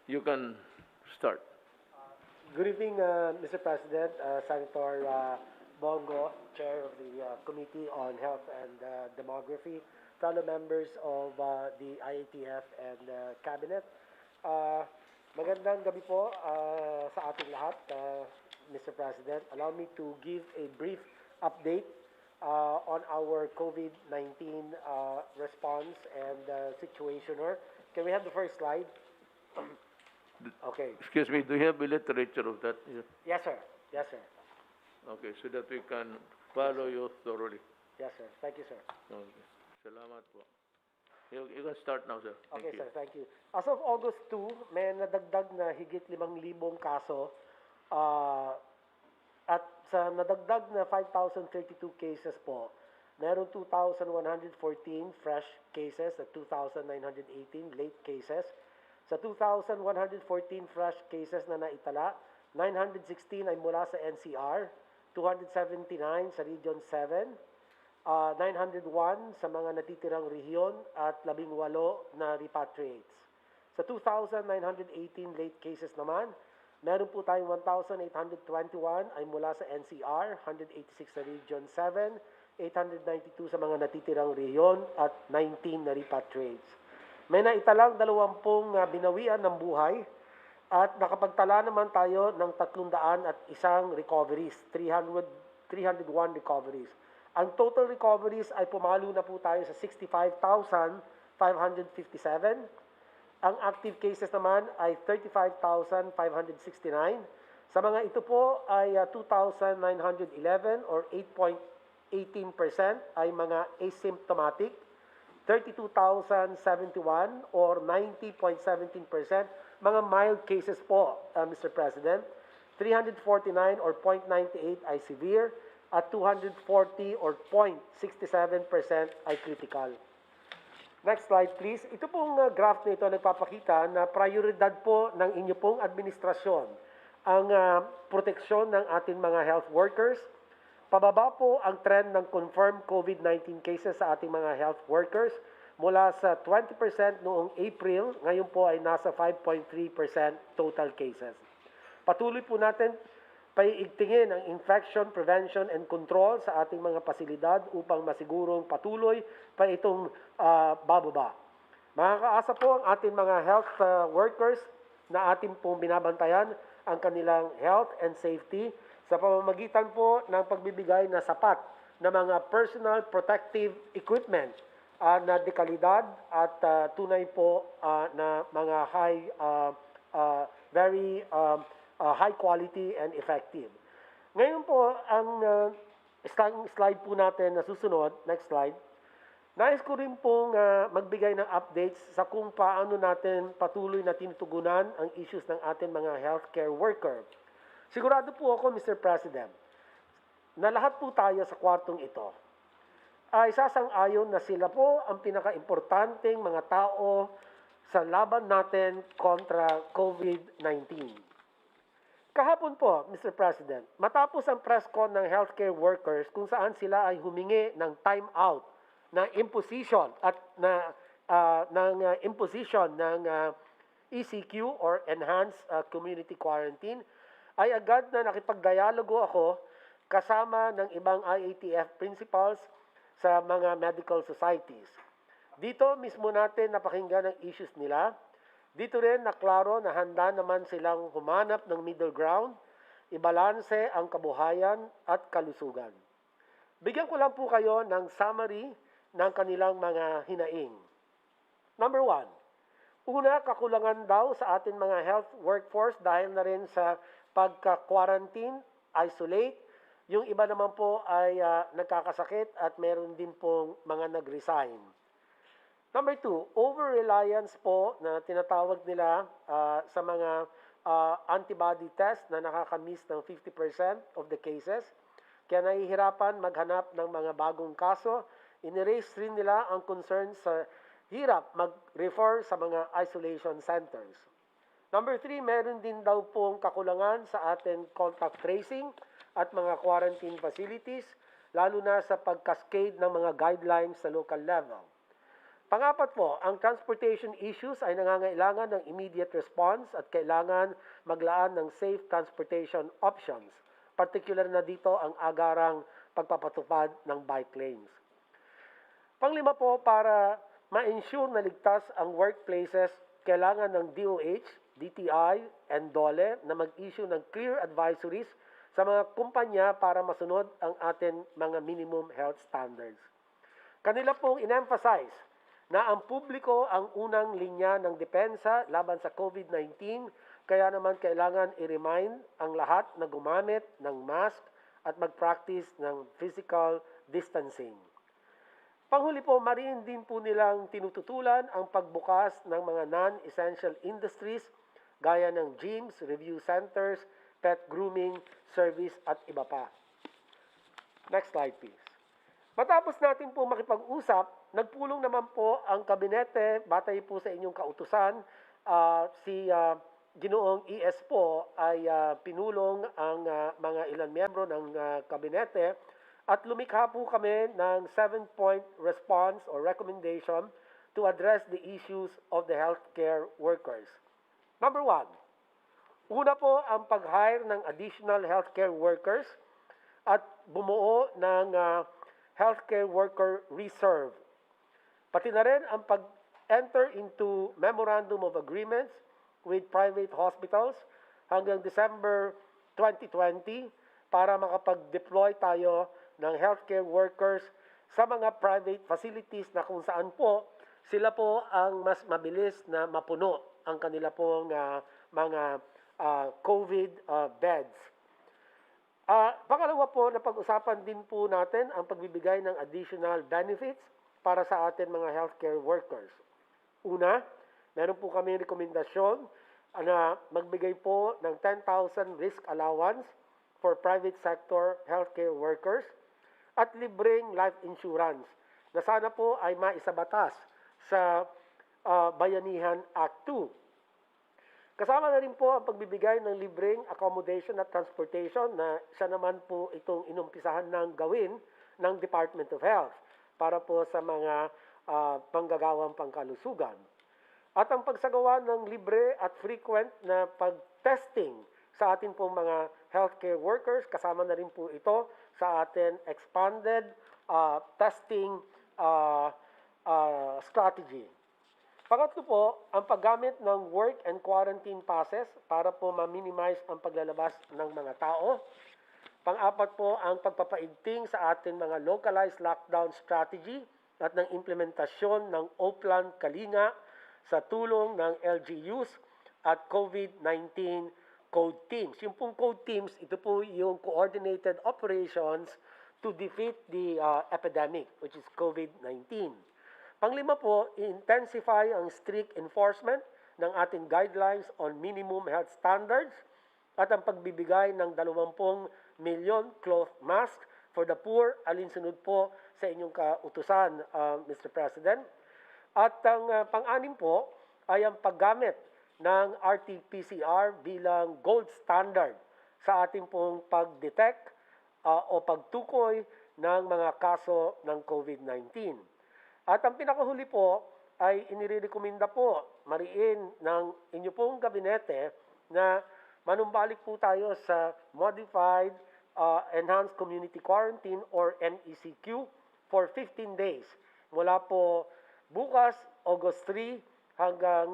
You can start. Good evening, Mr. President, Senator Bongo, Chair of the Committee on Health and Demography, fellow members of the IATF and Cabinet. Magandang gabi po sa ating lahat, Mr. President. Allow me to give a brief update on our COVID-19 response and situation. Can we have the first slide? Okay. Excuse me, do you have a literature of that? Yes, sir. Yes, sir. Okay, so that we can follow you thoroughly. Yes, sir. Thank you, sir. Okay. Salamat po. You can start now, sir. Okay, Thank you. sir. Thank you. As of August 2, may nadagdag na higit 5,000 kaso at sa nadagdag na 5,032 cases po, meron 2,114 fresh cases at 2,918 late cases. Sa 2,114 fresh cases na naitala, 916 ay mula sa NCR, 279 sa Region 7, 901 sa mga natitirang rehiyon at 18 na repatriates. Sa 2,918 late cases naman, meron po tayong 1,821 ay mula sa NCR, 186 sa Region 7, 892 sa mga natitirang rehiyon at 19 na repatriates. May naitalang 20 binawian ng buhay at nakapagtala naman tayo ng 301 recoveries, 301 recoveries. Ang total recoveries ay pumalo na po tayo sa 65,557. Ang active cases naman ay 35,569. Sa mga ito po ay 2,911 or 8.18% ay mga asymptomatic. 32,071 or 90.17% mga mild cases po, Mr. President. 349 or 0.98 ay severe at 240 or 0.67% ay critical. Next slide please. Ito pong graph na ito nagpapakita na prioridad po ng inyo pong administrasyon ang proteksyon ng ating mga health workers. Pababa po ang trend ng confirmed COVID-19 cases sa ating mga health workers mula sa 20% noong April, ngayon po ay nasa 5.3% total cases. Patuloy po natin paiigtingin ang infection prevention and control sa ating mga pasilidad upang masigurong patuloy pa itong bababa. Makakaasa po ang ating mga health workers na ating pong binabantayan ang kanilang health and safety sa pamamagitan po ng pagbibigay na sapat na mga personal protective equipment na dekalidad at tunay po na mga very high quality and effective. Ngayon po, ang slide po natin na susunod, next slide, nais ko rin pong magbigay ng updates sa kung paano natin patuloy na tinutugunan ang issues ng ating mga healthcare worker. Sigurado po ako, Mr. President, na lahat po tayo sa kwartong ito ay sasang-ayon na sila po ang pinaka-importanteng mga tao sa laban natin kontra COVID-19. Kahapon po, Mr. President, matapos ang press con ng healthcare workers kung saan sila ay humingi ng time out, na imposition at imposition ng ECQ or Enhanced Community Quarantine, ay agad na nakipagdialogo ako kasama ng ibang IATF principals sa mga medical societies. Dito mismo natin napakinggan ang issues nila. Dito rin naklaro na handa naman silang humanap ng middle ground, ibalanse ang kabuhayan at kalusugan. Bigyan ko lang po kayo ng summary ng kanilang mga hinaing. Number 1, una, kakulangan daw sa ating mga health workforce dahil na rin sa pagka-quarantine, isolate. Yung iba naman po ay nagkakasakit at meron din pong mga nag-resign. Number 2, over-reliance po na tinatawag nila sa mga antibody test na nakakamiss ng 50% of the cases. Kaya nahihirapan maghanap ng mga bagong kaso. Iniraise rin nila ang concern sa hirap mag-refer sa mga isolation centers. Number 3, meron din daw pong kakulangan sa ating contact tracing at mga quarantine facilities, lalo na sa pag-cascade ng mga guidelines sa local level. Pangapat po, ang transportation issues ay nangangailangan ng immediate response at kailangan maglaan ng safe transportation options. Particular na dito ang agarang pagpapatupad ng bike lanes. Panglima po, para ma-ensure na ligtas ang workplaces, kailangan ng DOH, DTI, and DOLE na mag-issue ng clear advisories sa mga kumpanya para masunod ang ating mga minimum health standards. Kanila pong in-emphasize na ang publiko ang unang linya ng depensa laban sa COVID-19, kaya naman kailangan i-remind ang lahat na gumamit ng mask at mag-practice ng physical distancing. Panghuli po, mariin din po nilang tinututulan ang pagbukas ng mga non-essential industries gaya ng gyms, review centers, pet grooming, service at iba pa. Next slide please. Matapos natin po makipag-usap, nagpulong naman po ang kabinete, batay po sa inyong kautusan, si Ginoong ES po ay pinulong ang mga ilang miyembro ng kabinete at lumikha po kami ng 7-point response or recommendation to address the issues of the healthcare workers. Number 1, una po ang pag-hire ng additional healthcare workers at bumuo ng healthcare worker reserve. Pati na rin ang pag-enter into memorandum of agreements with private hospitals hanggang December 2020 para makapag-deploy tayo ng healthcare workers sa mga private facilities na kung saan po sila po ang mas mabilis na mapuno ang kanila pong mga COVID beds. Pangalawa po, napag-usapan din po natin ang pagbibigay ng additional benefits para sa atin mga healthcare workers. Una, meron po kami rekomendasyon na magbigay po ng 10,000 risk allowance for private sector healthcare workers at libreng life insurance na sana po ay maisabatas sa Bayanihan Act 2. Kasama na rin po ang pagbibigay ng libreng accommodation at transportation na siya naman po itong inumpisahan ng gawin ng Department of Health para po sa mga panggagawang pangkalusugan. At ang pagsagawa ng libre at frequent na pag-testing sa ating pong mga healthcare workers, kasama na rin po ito sa ating expanded testing strategy. Pangatlo po, ang paggamit ng work and quarantine passes para po ma-minimize ang paglalabas ng mga tao. Pang-apat po, ang pagpapaigting sa ating mga localized lockdown strategy at ng implementasyon ng O-Plan Kalinga sa tulong ng LGUs at COVID-19 code teams. Yung pong code teams, ito po yung coordinated operations to defeat the epidemic, which is COVID-19. Panglima po, intensify ang strict enforcement ng ating guidelines on minimum health standards at ang pagbibigay ng 20 milyon cloth mask for the poor, alinsunod po sa inyong kautusan, Mr. President. At ang pang-anim po ay ang paggamit ng RT-PCR bilang gold standard sa ating pong pag-detect o pagtukoy ng mga kaso ng COVID-19. At ang pinakahuli po ay inirekomenda po mariin ng inyo pong gabinete na manumbalik po tayo sa Modified Enhanced Community Quarantine or MECQ for 15 days. Mula po bukas, August 3 hanggang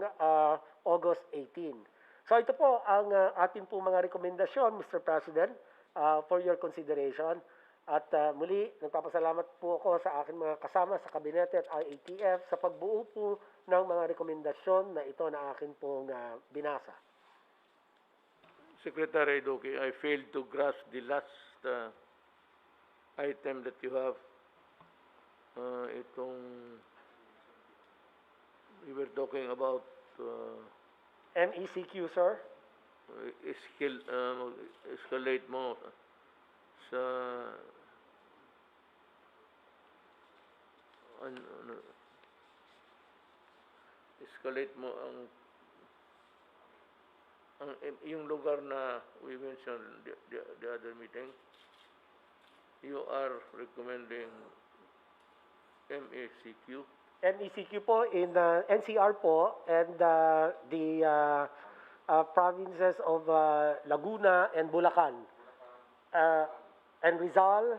August 18. So ito po ang ating po mga rekomendasyon, Mr. President, for your consideration. At muli, nagpapasalamat po ako sa aking mga kasama sa kabinete at IATF sa pagbuo po ng mga rekomendasyon na ito na akin pong binasa. Secretary Duque, I failed to grasp the last item that you have. We were talking about MECQ, sir? Escalate mo sa escalate mo ang yung lugar na we mentioned the other meeting. You are recommending MECQ NECQ po in NCR po and the provinces of Laguna and Bulacan. And Rizal,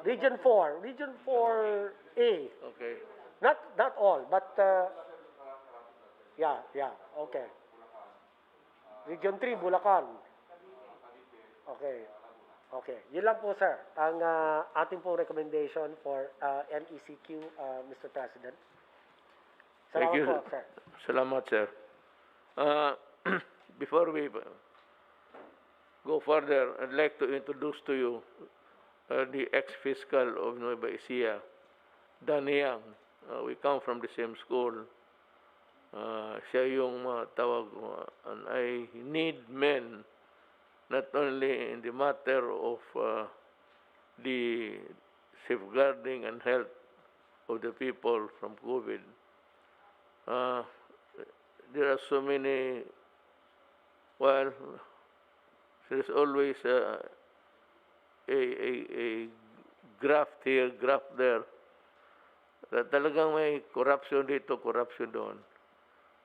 Region 4, Region 4A. Okay. Not all, but yeah, okay. Region 3, Bulacan. Okay. Okay. Yun lang po, sir. Ang ating pong recommendation for NECQ, Mr. President. Thank Salamat you. po, sir. Salamat, sir. Before we go further, I'd like to introduce to you the ex-fiscal of Nueva Ecija, Danny Yang. We come from the same school. Siya yung tawag mo, and I need men not only in the matter of the safeguarding and health of the people from COVID. There are so many, well, there's always a graft here, graft there. Talagang may corruption dito, corruption doon.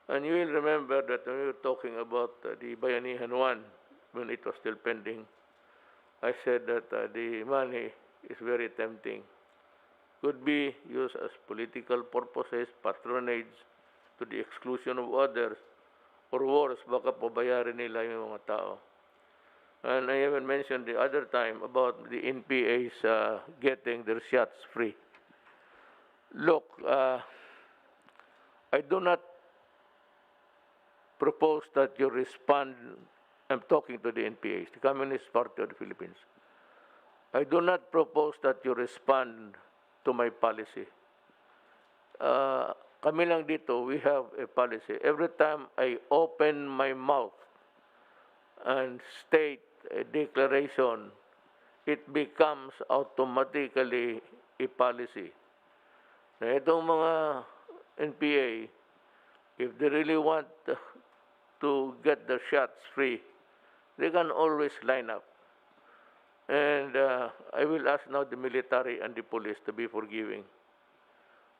And you will remember that when we were talking about the Bayanihan 1, when it was still pending, I said that the money is very tempting. Could be used as political purposes, patronage, to the exclusion of others, or worse, baka pabayarin nila yung mga tao. And I even mentioned the other time about the NPAs getting their shots free. Look, I do not propose that you respond. I'm talking to the NPAs, the Communist Party of the Philippines. I do not propose that you respond to my policy. Kami lang dito, we have a policy. Every time I open my mouth and state a declaration, it becomes automatically a policy. Na itong mga NPA, if they really want to get their shots free, they can always line up. And I will ask now the military and the police to be forgiving.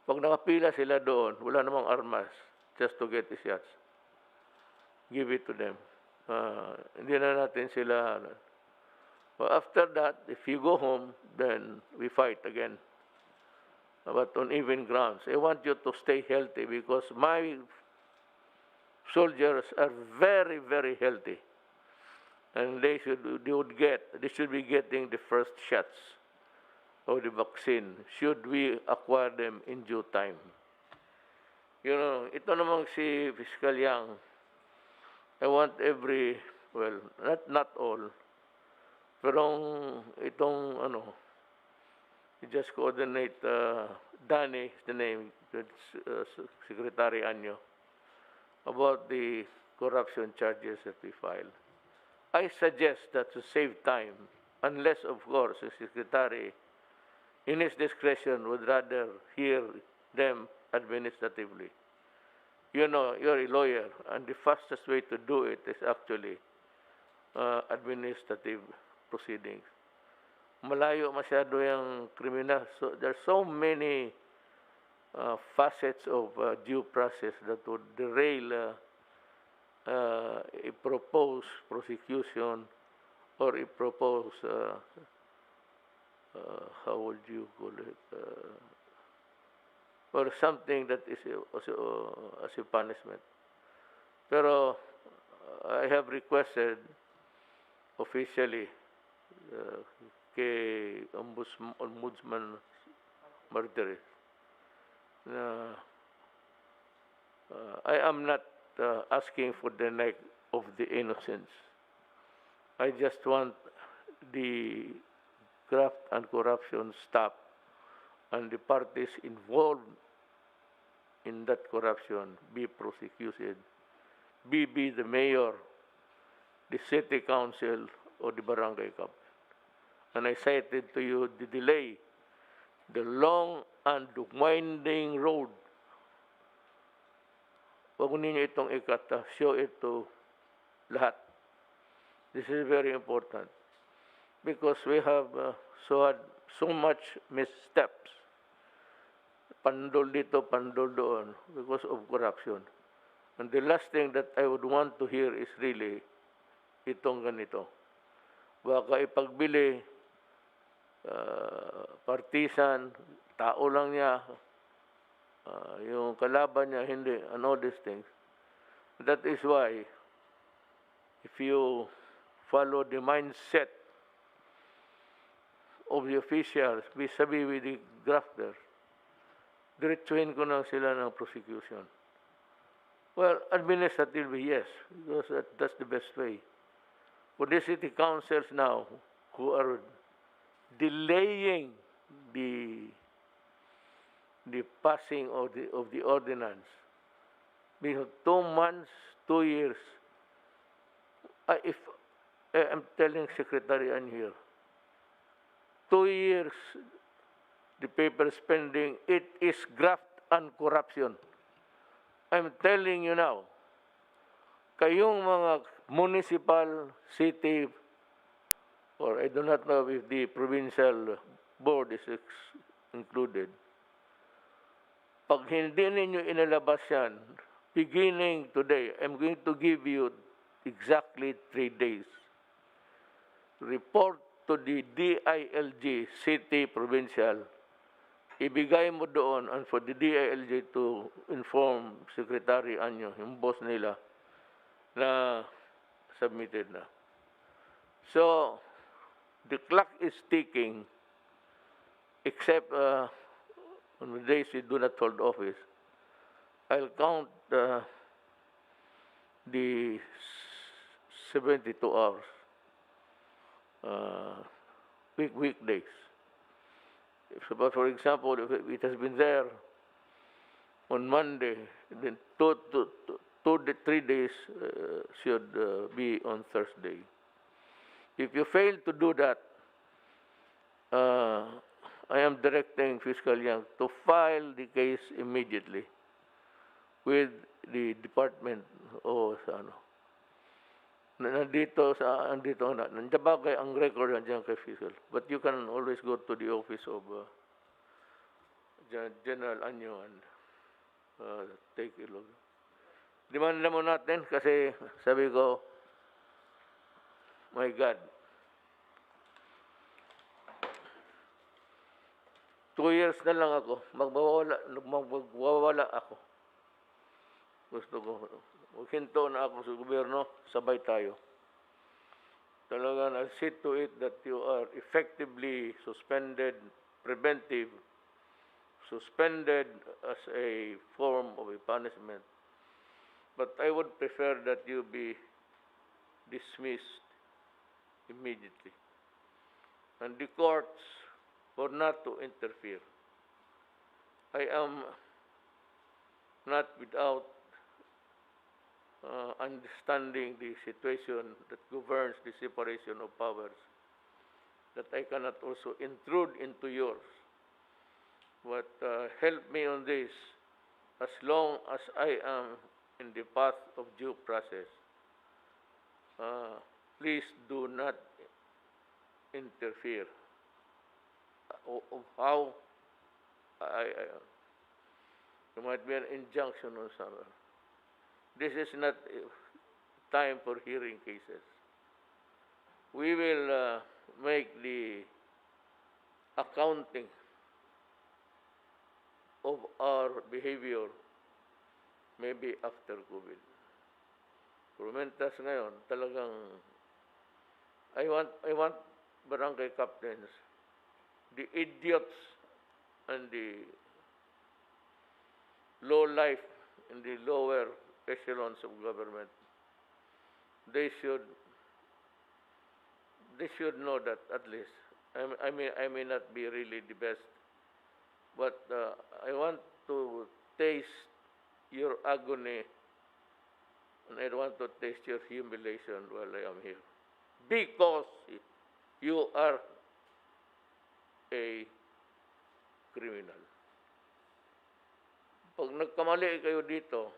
Pag nakapila sila doon, wala namang armas, just to get the shots. Give it to them. Hindi na natin sila. But after that, if you go home, then we fight again. But on even grounds. I want you to stay healthy because my soldiers are very, very healthy. And they should be getting the first shots of the vaccine should we acquire them in due time. You know, ito namang si Fiscal Yang, I want not all, pero itong you just coordinate, Danny is the name, Secretary Anyo, about the corruption charges that we filed. I suggest that to save time, unless, of course, the Secretary, in his discretion, would rather hear them administratively. You know, you're a lawyer, and the fastest way to do it is actually administrative proceedings. Malayo masyado yung criminal. So there's so many facets of due process that would derail a proposed prosecution or a proposed, how would you call it, or something that is as a punishment. Pero I have requested officially kay Ombudsman Martires na I am not asking for the neck of the innocents. I just want the graft and corruption stopped and the parties involved in that corruption be prosecuted, be the mayor, the city council, or the barangay captain. And I cited to you the delay, the long and winding road. Huwag ninyo itong ikata, show it to lahat. This is very important because we have so much missteps. pandol dito, pandol doon because of corruption. And the last thing that I would want to hear is really itong ganito. Baka ipagbili, partisan, tao lang niya, yung kalaban niya, hindi, and all these things. That is why, if you follow the mindset of the officials vis-a-vis with the grafters, diretsuhin ko na sila ng prosecution. Well, administratively, yes, because that's the best way. For the city councils now who are delaying the passing of the ordinance, because 2 months, 2 years, if I'm telling Secretary Ann here, 2 years, the paper spending, it is graft and corruption. I'm telling you now, kayong mga municipal, city, or I do not know if the provincial board is included, pag hindi ninyo inalabas yan, beginning today, I'm going to give you exactly 3 days. Report to the DILG, city, provincial, ibigay mo doon, and for the DILG to inform Secretary Anyo, yung boss nila, na submitted na. So, the clock is ticking, except on the days we do not hold office. I'll count the 72 hours, weekdays. But for example, if it has been there on Monday, then 2 to 3 days should be on Thursday. If you fail to do that, I am directing Fiscal Yang to file the case immediately with the department o sa ano. Nandito nandiyan ba kay ang record nandiyan kay Fiscal, but you can always go to the office of General Anyo and take a look. Demanda mo natin kasi sabi ko, my God, 2 years na lang ako, magwawala ako. Gusto ko, hinto na ako sa gobyerno, sabay tayo. Talagang I'll see to it that you are effectively suspended, preventive, suspended as a form of a punishment. But I would prefer that you be dismissed immediately. And the courts for not to interfere. I am not without understanding the situation that governs the separation of powers, that I cannot also intrude into yours. But help me on this, as long as I am in the path of due process. Please do not interfere. Of how there might be an injunction or something. This is not time for hearing cases. We will make the accounting of our behavior maybe after COVID. Promentas ngayon, talagang I want barangay captains, the idiots and the low life in the lower echelons of government, they should know that at least. I may not be really the best, but I want to taste your agony, and I want to taste your humiliation while I am here, because you are a criminal. Pag nagkamali kayo dito,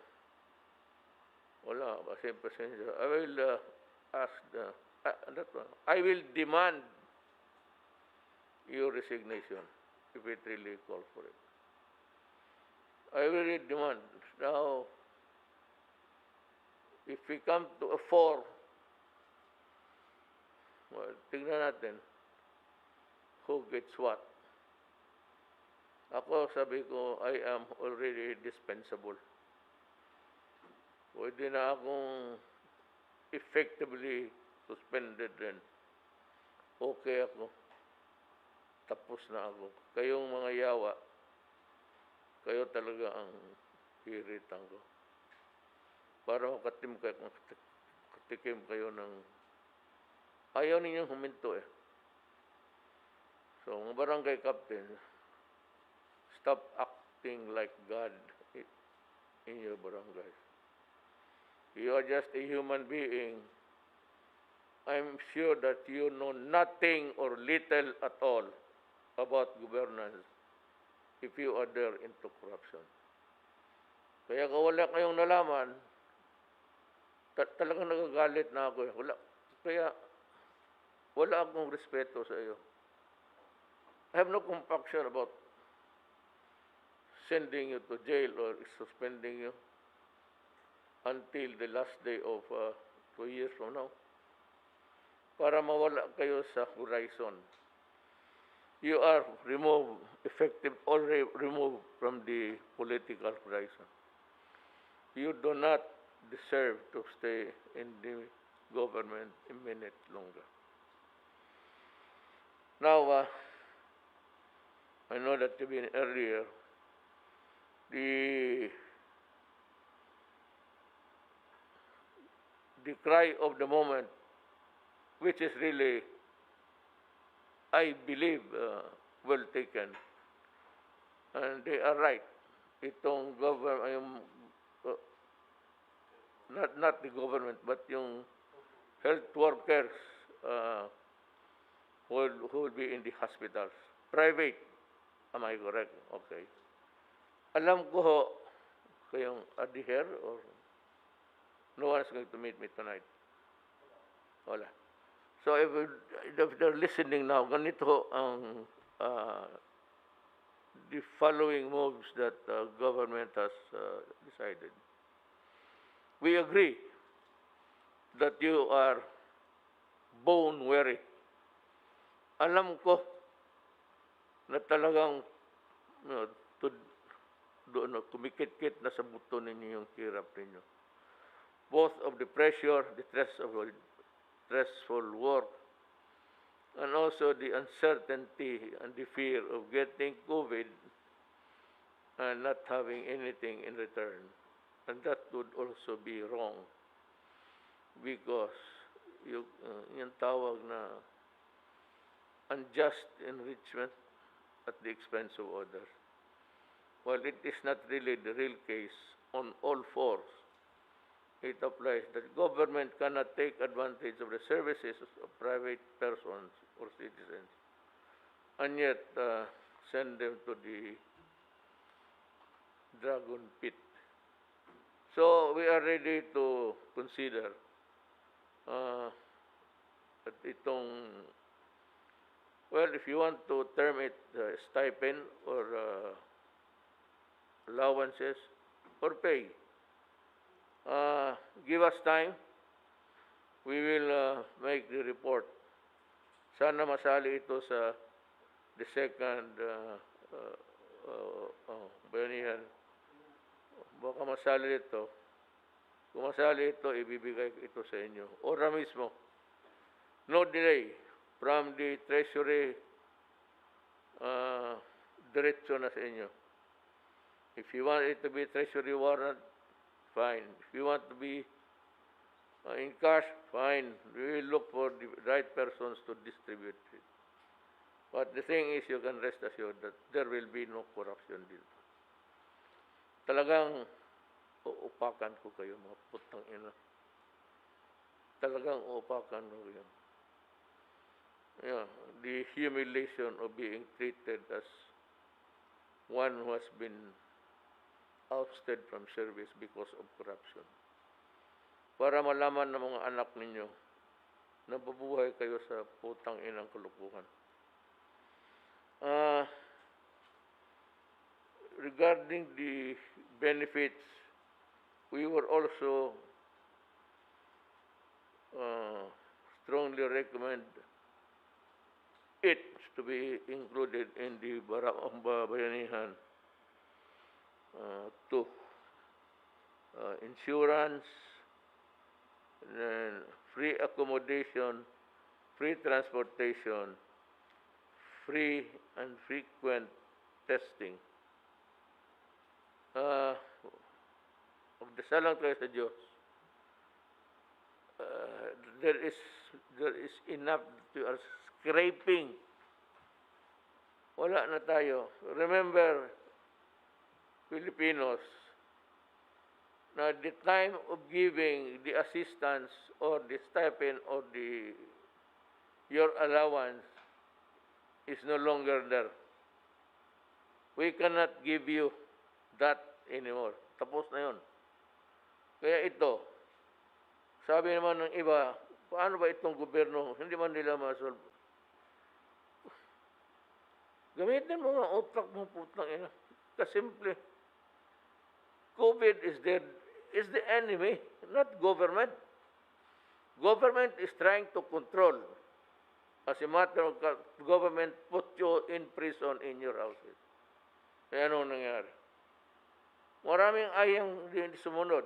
wala, kasi pasensya. I will ask I will demand your resignation if it really calls for it. I really demand. Now, if we come to a 4, well, tignan natin who gets what. Ako, sabi ko, I am already dispensable. Pwede na akong effectively suspended din. Okay ako. Tapos na ako. Kayong mga yawa, kayo talaga ang hiritan ko. Para makatikim kayo ng ayaw ninyong huminto eh. So, mga barangay captain, stop acting like God in your barangays. You are just a human being. I'm sure that you know nothing or little at all about governance if you are there into corruption. Kaya kung wala kayong nalaman, talagang nagagalit na ako. Kaya wala akong respeto sa iyo. I have no compunction about sending you to jail or suspending you until the last day of 2 years from now. Para mawala kayo sa horizon. You are removed, already removed from the political horizon. You do not deserve to stay in the government a minute longer. Now, I know that you've been earlier, the cry of the moment, which is really, I believe, well taken. And they are right. Itong government, not the government, but yung health workers who will be in the hospitals. Private, am I correct? Okay. Alam ko ho, kayong adhere or no one is going to meet me tonight. Wala. So if they're listening now, ganito ang the following moves that government has decided. We agree that you are bone weary. Alam ko na talagang kumikit-kit na sa buto ninyo yung kirap ninyo. Both of the pressure, the stressful work, and also the uncertainty and the fear of getting COVID and not having anything in return. And that would also be wrong because yung tawag na unjust enrichment at the expense of others. Well, it is not really the real case on all fours. It applies that government cannot take advantage of the services of private persons or citizens and yet send them to the dragon pit. So we are ready to consider that itong, well, if you want to term it stipend or allowances or pay, give us time. We will make the report. Sana masali ito sa the second bayanihan. Baka masali ito. Kung masali ito, ibibigay ito sa inyo. Ora mismo. No delay from the Treasury, diretso na sa inyo. If you want it to be Treasury warrant, fine. If you want to be in cash, fine. We will look for the right persons to distribute it. But the thing is, you can rest assured that there will be no corruption dito. Talagang uupakan ko kayo, mga putang ina. Talagang uupakan ko kayo. Yeah, the humiliation of being treated as one who has been ousted from service because of corruption. Para malaman ng mga anak ninyo na babuhay kayo sa putang inang kalukuhan. regarding the benefits, we were also strongly recommend it to be included in the bayanihan to insurance, then free accommodation, free transportation, free and frequent testing. Magdasal lang tayo sa Diyos. There is enough to are scraping. Wala na tayo. Remember, Filipinos, na the time of giving the assistance or the stipend or your allowance is no longer there. We cannot give you that anymore. Tapos na yun. Kaya ito, sabi naman ng iba, paano ba itong gobyerno, hindi man nila masolve? Gamitin mo nga utak mo, putang ina. Kasimple. COVID is the enemy, not government. Government is trying to control. As a matter of fact, government put you in prison in your houses. Kaya ano nangyari? Maraming ayang din sumunod.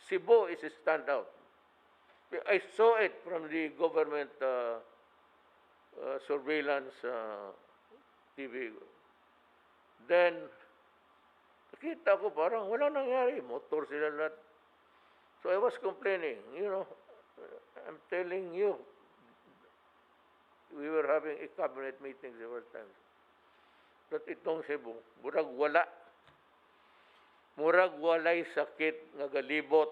Cebu is a standout. I saw it from the government surveillance TV. Then, nakita ko parang walang nangyari. Motor sila lahat. So I was complaining, I'm telling you, we were having a cabinet meeting several times. That itong Cebu, murag wala. Murag walay sakit nga galibot.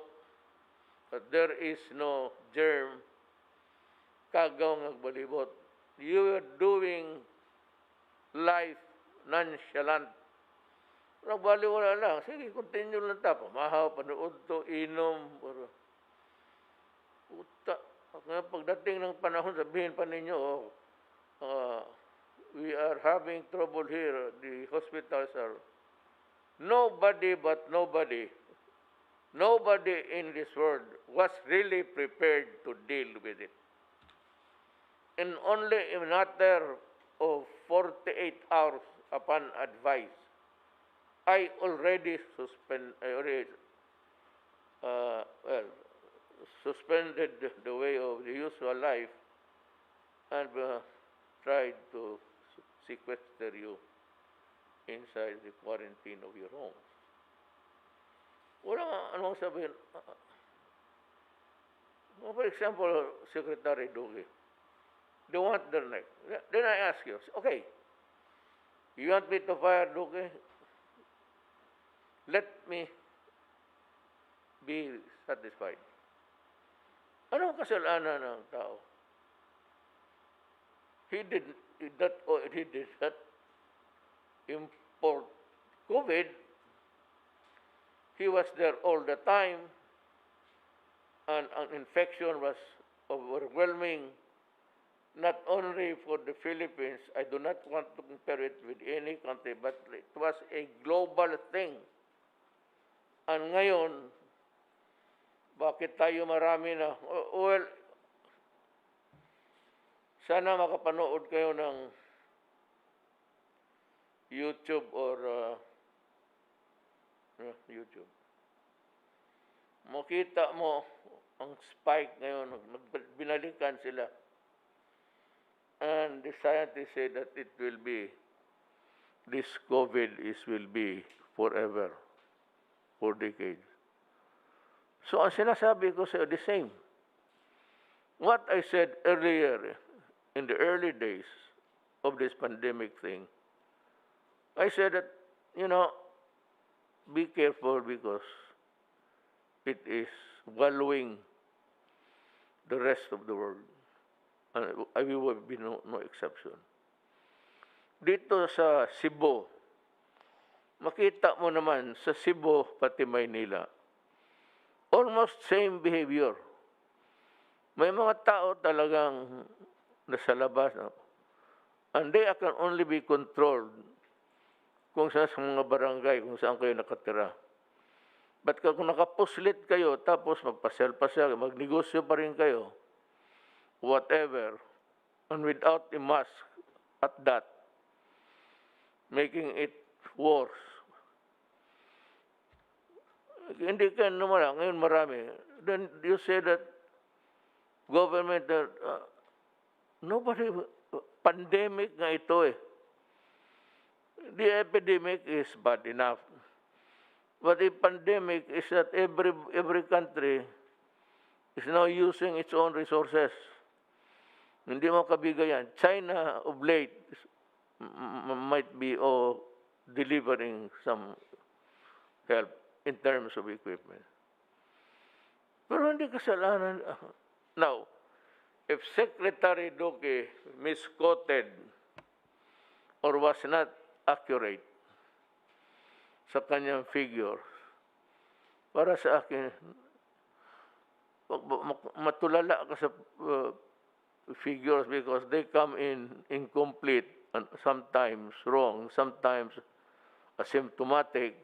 But there is no germ kagaw nga balibot. You are doing life nonchalant. Nagbali wala lang. Sige, continue lang tapo. Mahaw, panood to, inom. Pagdating ng panahon, sabihin pa ninyo, we are having trouble here. The hospitals are nobody in this world was really prepared to deal with it. In only a matter of 48 hours upon advice, I already suspended the way of the usual life and tried to sequester you inside the quarantine of your home. Wala nga anong sabihin. For example, Secretary Duque, they want their neck. Then I ask you, okay, you want me to fire Duque? Let me be satisfied. Anong kasalanan ng tao? He did not import COVID. He was there all the time, and an infection was overwhelming, not only for the Philippines. I do not want to compare it with any country, but it was a global thing. And ngayon, bakit tayo marami na? Well, sana makapanood kayo ng YouTube or YouTube. Makita mo ang spike ngayon, binalikan sila. And the scientists say that it will be, this COVID will be forever, for decades. So ang sinasabi ko sa the same. What I said earlier, in the early days of this pandemic thing, I said that, be careful because it is wallowing the rest of the world. And we will be no exception. Dito sa Cebu, makita mo naman sa Cebu pati Maynila, almost same behavior. May mga tao talagang nasa labas, and they can only be controlled kung saan sa mga barangay, kung saan kayo nakatira. But kung nakapuslit kayo, tapos magpasel-pasel, magnegosyo pa rin kayo, whatever, and without a mask at that, making it worse. Hindi ka naman, ngayon marami. Then you say that government, nobody, pandemic nga ito eh. The epidemic is bad enough. But the pandemic is that every country is now using its own resources. Hindi mo kabigayan. China of late might be delivering some help in terms of equipment. Pero hindi kasalanan. Now, if Secretary Duque misquoted or was not accurate sa kanyang figures, para sa akin, matulala ka sa figures because they come in incomplete and sometimes wrong, sometimes asymptomatic,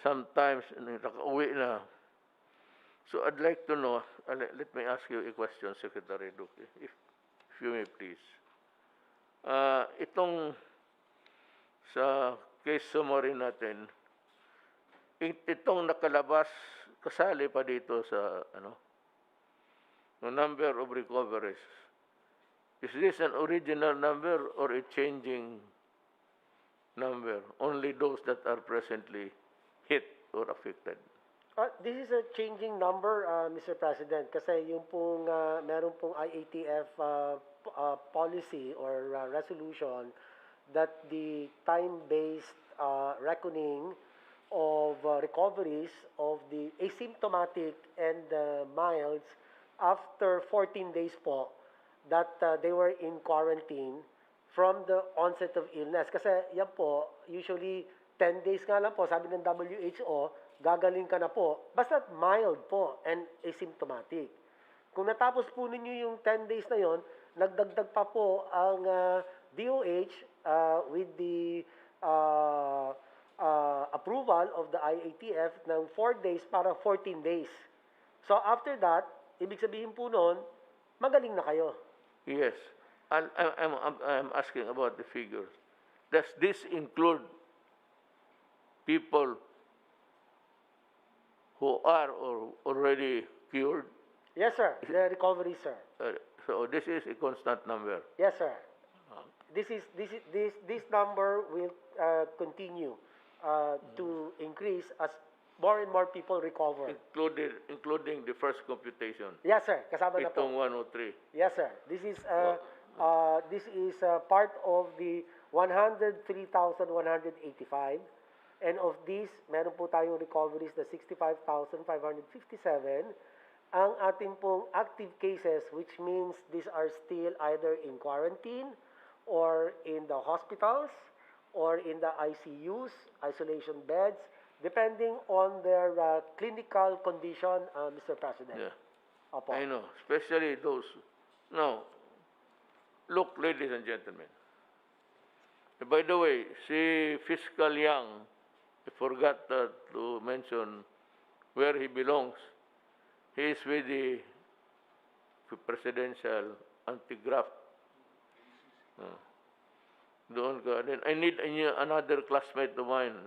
sometimes nakauwi na. So I'd like to know, let me ask you a question, Secretary Duque, if you may please. Itong sa case summary natin, itong nakalabas, kasali pa dito sa the number of recoveries. Is this an original number or a changing number? Only those that are presently hit or affected. This is a changing number, Mr. President, kasi yung pong meron pong IATF policy or resolution that the time-based reckoning of recoveries of the asymptomatic and milds after 14 days po that they were in quarantine from the onset of illness. Kasi yan po, usually 10 days nga lang po, sabi ng WHO, gagaling ka na po. Basta mild po and asymptomatic. Kung natapos po ninyo yung 10 days na yon, nagdagdag pa po ang DOH with the approval of the IATF ng 4 days para 14 days. So after that, ibig sabihin po noon, magaling na kayo. Yes. And I'm asking about the figures. Does this include people who are already cured? Yes, sir. The recovery, sir. So this is a constant number. Yes, sir. This number will continue to increase as more and more people recover. Including the first computation. Yes, sir. Kasama na po. Itong 103. Yes, sir. This is part of the 103,185. And of these, meron po tayong recoveries na 65,557. Ang ating pong active cases, which means these are still either in quarantine or in the hospitals or in the ICUs, isolation beds, depending on their clinical condition, Mr. President. Yeah. Opo. I know, especially those. Now, look, ladies and gentlemen. By the way, si Fiscal Yang, I forgot to mention where he belongs. He is with the presidential anti-graft. Doon ka. Then I need another classmate of mine.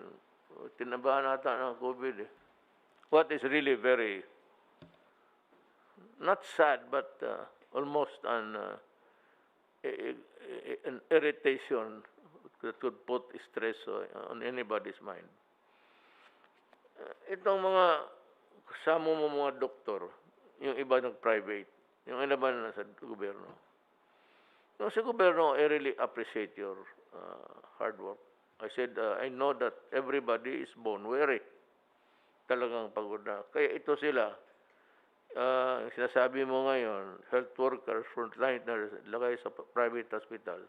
Tinabahan ata ng COVID eh. What is really very, not sad, but almost an irritation that could put stress on anybody's mind. Itong mga kasama mo mga doktor, yung iba nag-private, yung iba na sa gobyerno. Yung sa gobyerno, I really appreciate your hard work. I said, I know that everybody is bone weary. Talagang pagod na. Kaya ito sila, sinasabi mo ngayon, health workers, frontliners, lagay sa private hospitals.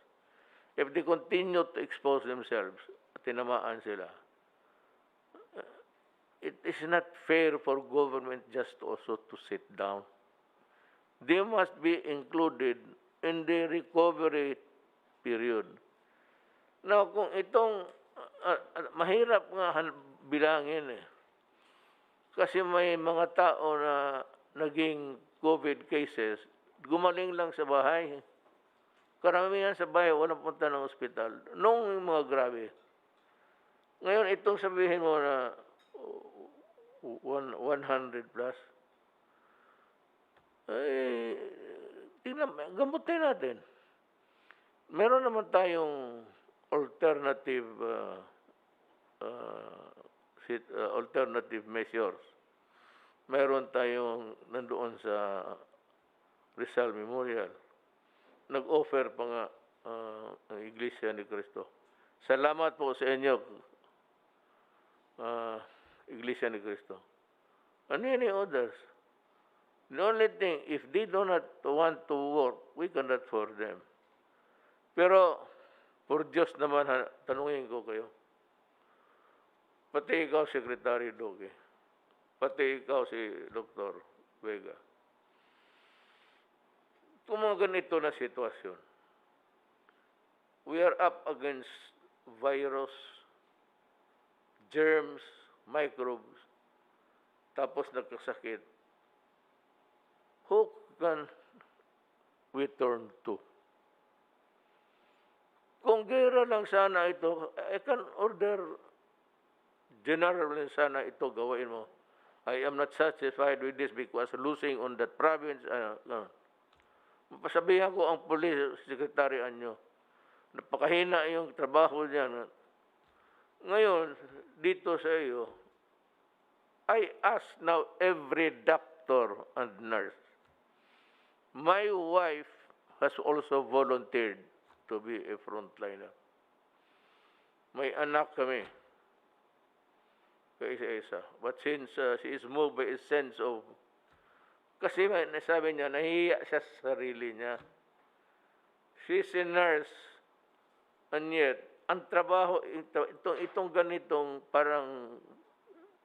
If they continue to expose themselves, tinamaan sila, it is not fair for government just also to sit down. They must be included in the recovery period. Now, kung itong mahirap nga bilangin eh. Kasi may mga tao na naging COVID cases, gumaling lang sa bahay. Karamihan sa bahay, walang punta ng ospital. Nung mga grabe. Ngayon, itong sabihin mo na 100 plus, ay, tingnan, gamutin natin. Meron naman tayong alternative alternative measures. Meron tayong nandoon sa Rizal Memorial. Nag-offer pa nga ang Iglesia ni Cristo. Salamat po sa inyo, Iglesia ni Cristo. And any others. The only thing, if they do not want to work, we cannot force them. Pero, for Diyos naman, tanungin ko kayo. Pati ikaw, Secretary Doge. Pati ikaw, si Dr. Vega. Kung mga ganito na sitwasyon, we are up against virus, germs, microbes, tapos nagkasakit. Who can we turn to? Kung gera lang sana ito, I can order general lang sana ito gawin mo. I am not satisfied with this because losing on that province. Pasabihan ko ang police secretary nyo, napakahina yung trabaho niya. Ngayon, dito sa iyo, I ask now every doctor and nurse. My wife has also volunteered to be a frontliner. May anak kami, kaisa-isa. But since she is moved by a sense of, kasi nasabi niya, nahihiya siya sa sarili niya. She's a nurse, and yet, ang trabaho, itong ganitong parang,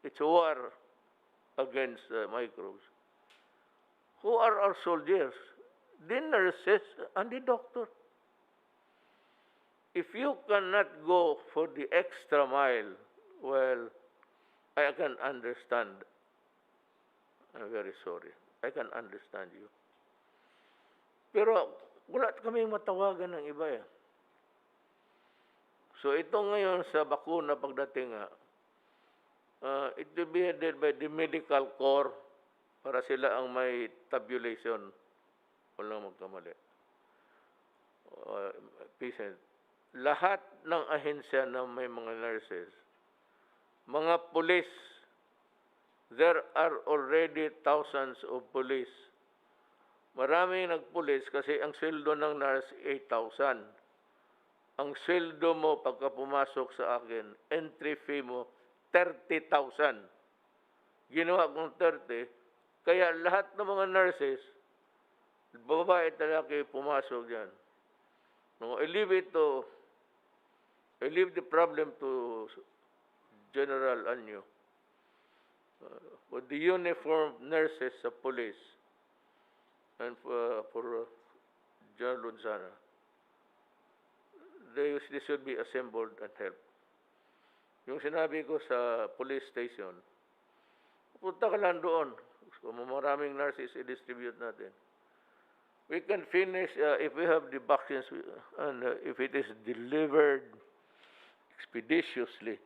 it's a war against microbes. Who are our soldiers? The nurses and the doctor. If you cannot go for the extra mile, well, I can understand. I'm very sorry. I can understand you. Pero wala kaming matawagan ng iba eh. So ito ngayon sa bakuna pagdating nga, it will be headed by the medical corps para sila ang may tabulation. Walang magkamali. Patient. Lahat ng ahensya na may mga nurses, mga police, there are already thousands of police. Maraming nagpulis kasi ang sweldo ng nurse 8,000. Ang sweldo mo pagka pumasok sa akin, entry fee mo 30,000. Ginawa kong 30, kaya lahat ng mga nurses, babae at lalaki pumasok dyan. No, I leave the problem to General Anyo. For the uniformed nurses sa police and for General Lunzana, they should be assembled and help. Yung sinabi ko sa police station, punta ka lang doon. So, maraming nurses i-distribute natin. We can finish, if we have the vaccines, and if it is delivered expeditiously,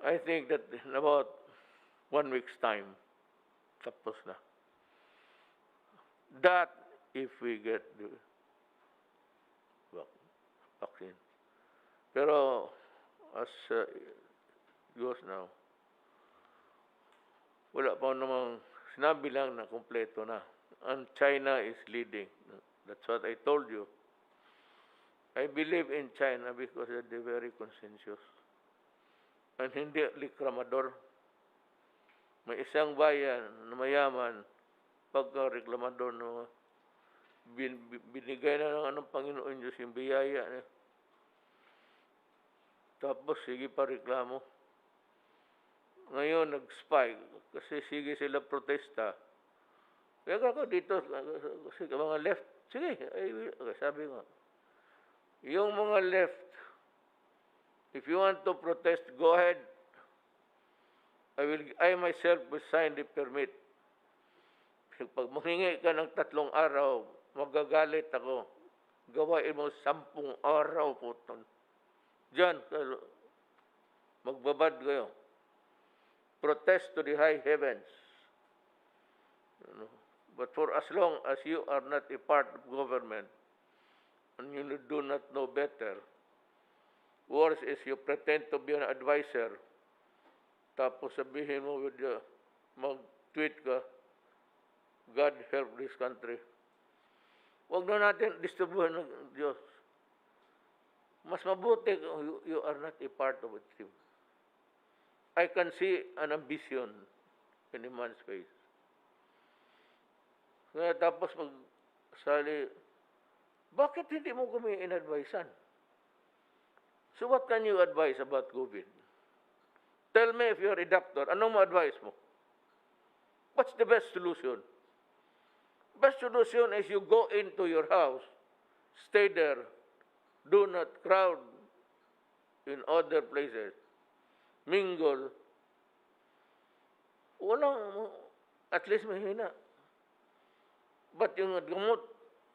I think that in about 1 week's time, tapos na. That if we get the vaccine. Pero as goes now, wala pa namang, sinabi lang na kompleto na. And China is leading. That's what I told you. I believe in China because they're very conscientious. And hindi likramador. May isang bayan na mayaman, pagka reklamador na binigay na ng Panginoon Diyos yung biyaya niya. Tapos sige pa reklamo. Ngayon nag-spike kasi sige sila protesta. Kaya ako dito, kasi mga left, sige, sabi nga, yung mga left, If you want to protest, go ahead. I myself will sign the permit. Pag manghingi ka ng 3 araw, magagalit ako. Gawain mo 10 araw po. Diyan, magbabad kayo. Protest to the high heavens. But for as long as you are not a part of government, and you do not know better, worse is you pretend to be an advisor, tapos sabihin mo, mag-tweet ka, God help this country. Huwag na natin distribuhan ng Diyos. Mas mabuti kung you are not a part of it. I can see an ambition in a man's face. Kaya tapos magsali, bakit hindi mo kami in-advisean? So what can you advise about COVID? Tell me if you're a doctor, anong ma-advise mo? What's the best solution? Best solution is you go into your house, stay there, do not crowd in other places, mingle. Walang, at least mahina. But yung gamot,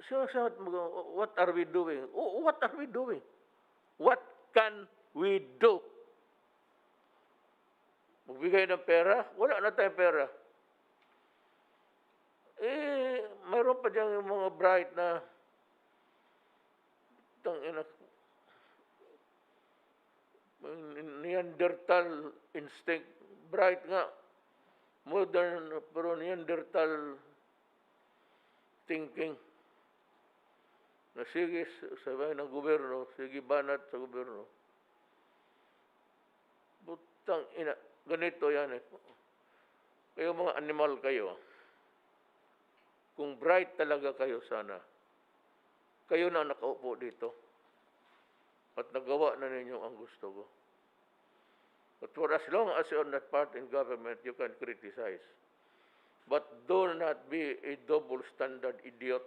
sinasabi mo, what are we doing? Oh, what are we doing? What can we do? Magbigay ng pera? Wala na tayong pera. Mayroon pa dyan yung mga bright na Neanderthal instinct. Bright nga. Modern, pero Neanderthal thinking. Na sige, sabi ng gobyerno, sige banat sa gobyerno. Butang ina, ganito yan eh. Kayo mga animal kayo, kung bright talaga kayo sana, kayo na nakaupo dito. At nagawa na ninyo ang gusto ko. But for as long as you're not part in government, you can criticize. But do not be a double standard idiot.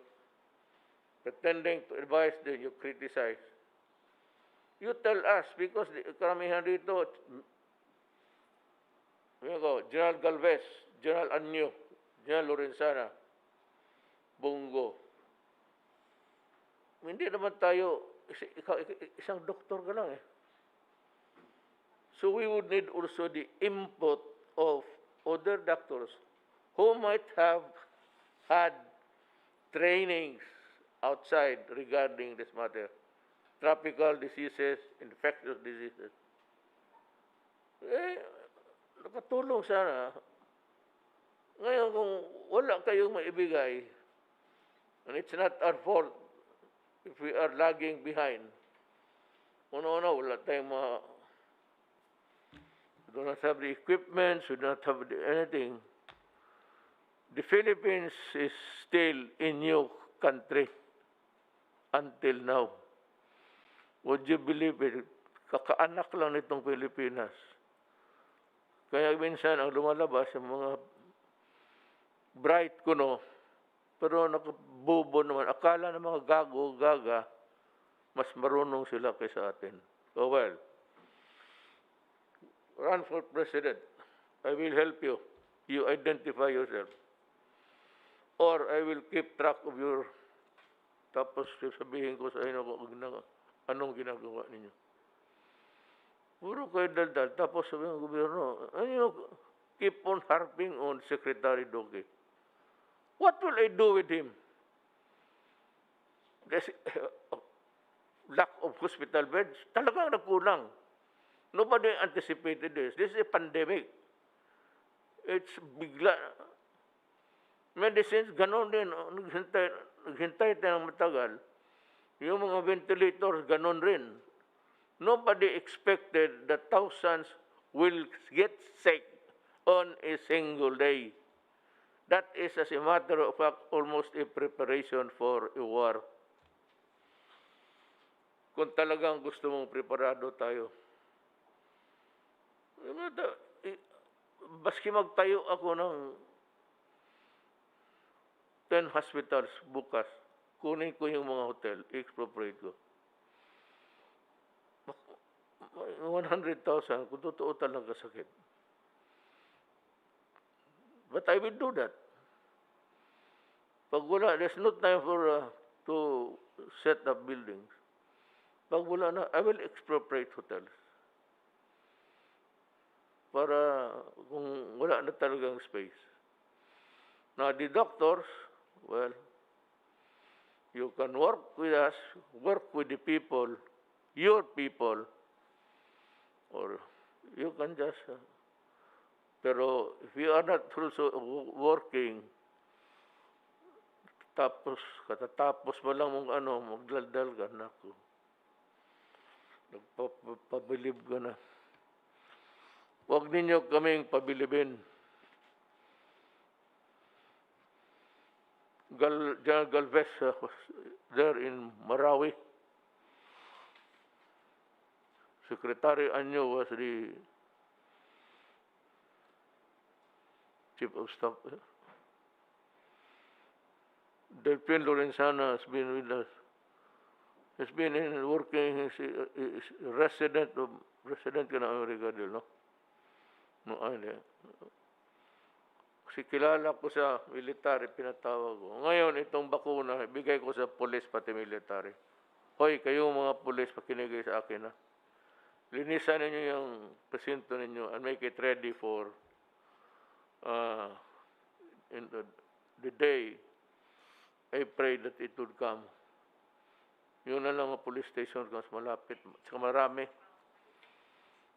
Pretending to advise, then you criticize. You tell us, because karamihan dito, General Galvez, General Anyo, General Lorenzana, Bongo. Hindi naman tayo, isang doktor ka lang eh. So we would need also the input of other doctors who might have had trainings outside regarding this matter. Tropical diseases, infectious diseases. Nakatulong sana. Ngayon kung wala kayong maibigay, and it's not our fault if we are lagging behind. Una-una, wala tayong we do not have the equipment, we do not have anything. The Philippines is still a new country until now. Would you believe it? Kakaanak lang nitong Pilipinas. Kaya minsan ang lumalabas yung mga bright kuno, pero nakabobo naman. Akala ng mga gago, gaga, mas marunong sila kaysa atin. Oh well, run for president. I will help you. You identify yourself. Or I will keep track of your, tapos sabihin ko sa inyo kung anong ginagawa ninyo. Puro kayo daldal. Tapos sabihin ng gobyerno, keep on harping on Secretary Duque. What will I do with him? There's lack of hospital beds. Talagang nagkulang. Nobody anticipated this. This is a pandemic. It's bigla. Medicines, ganon din. Naghintay tayo ng matagal. Yung mga ventilators, ganon rin. Nobody expected that thousands will get sick on a single day. That is, as a matter of fact, almost a preparation for a war. Kung talagang gusto mong preparado tayo. Baski magtayo ako ng 10 hospitals bukas, kunin ko yung mga hotel, expropriate ko. 100,000 kung totoo talaga sakit. But I will do that. Pag wala, there's no time for to set up buildings. Pag wala na, I will expropriate hotels. Para kung wala na talagang space. Now, the doctors, well, you can work with us, work with the people, your people, or you can just, pero if you are not also working, tapos, katatapos mo lang mong magdaldal ka, naku. Nagpabilib ka na. Huwag ninyo kaming pabilibin. General Galvez was there in Marawi. Secretary Anyo was the chief of staff. Delphin Lorenzana has been with us. He's been working, he's resident ka ng Amerika, no? No, kasi kilala ko sa military, pinatawag ko. Ngayon, itong bakuna, bigay ko sa police pati military. Hoy, kayo mga police, pakinigay sa akin, ha? Linisan ninyo yung presinto ninyo and make it ready for in the day I pray that it would come. Yun na lang ang police station mas malapit. Saka marami.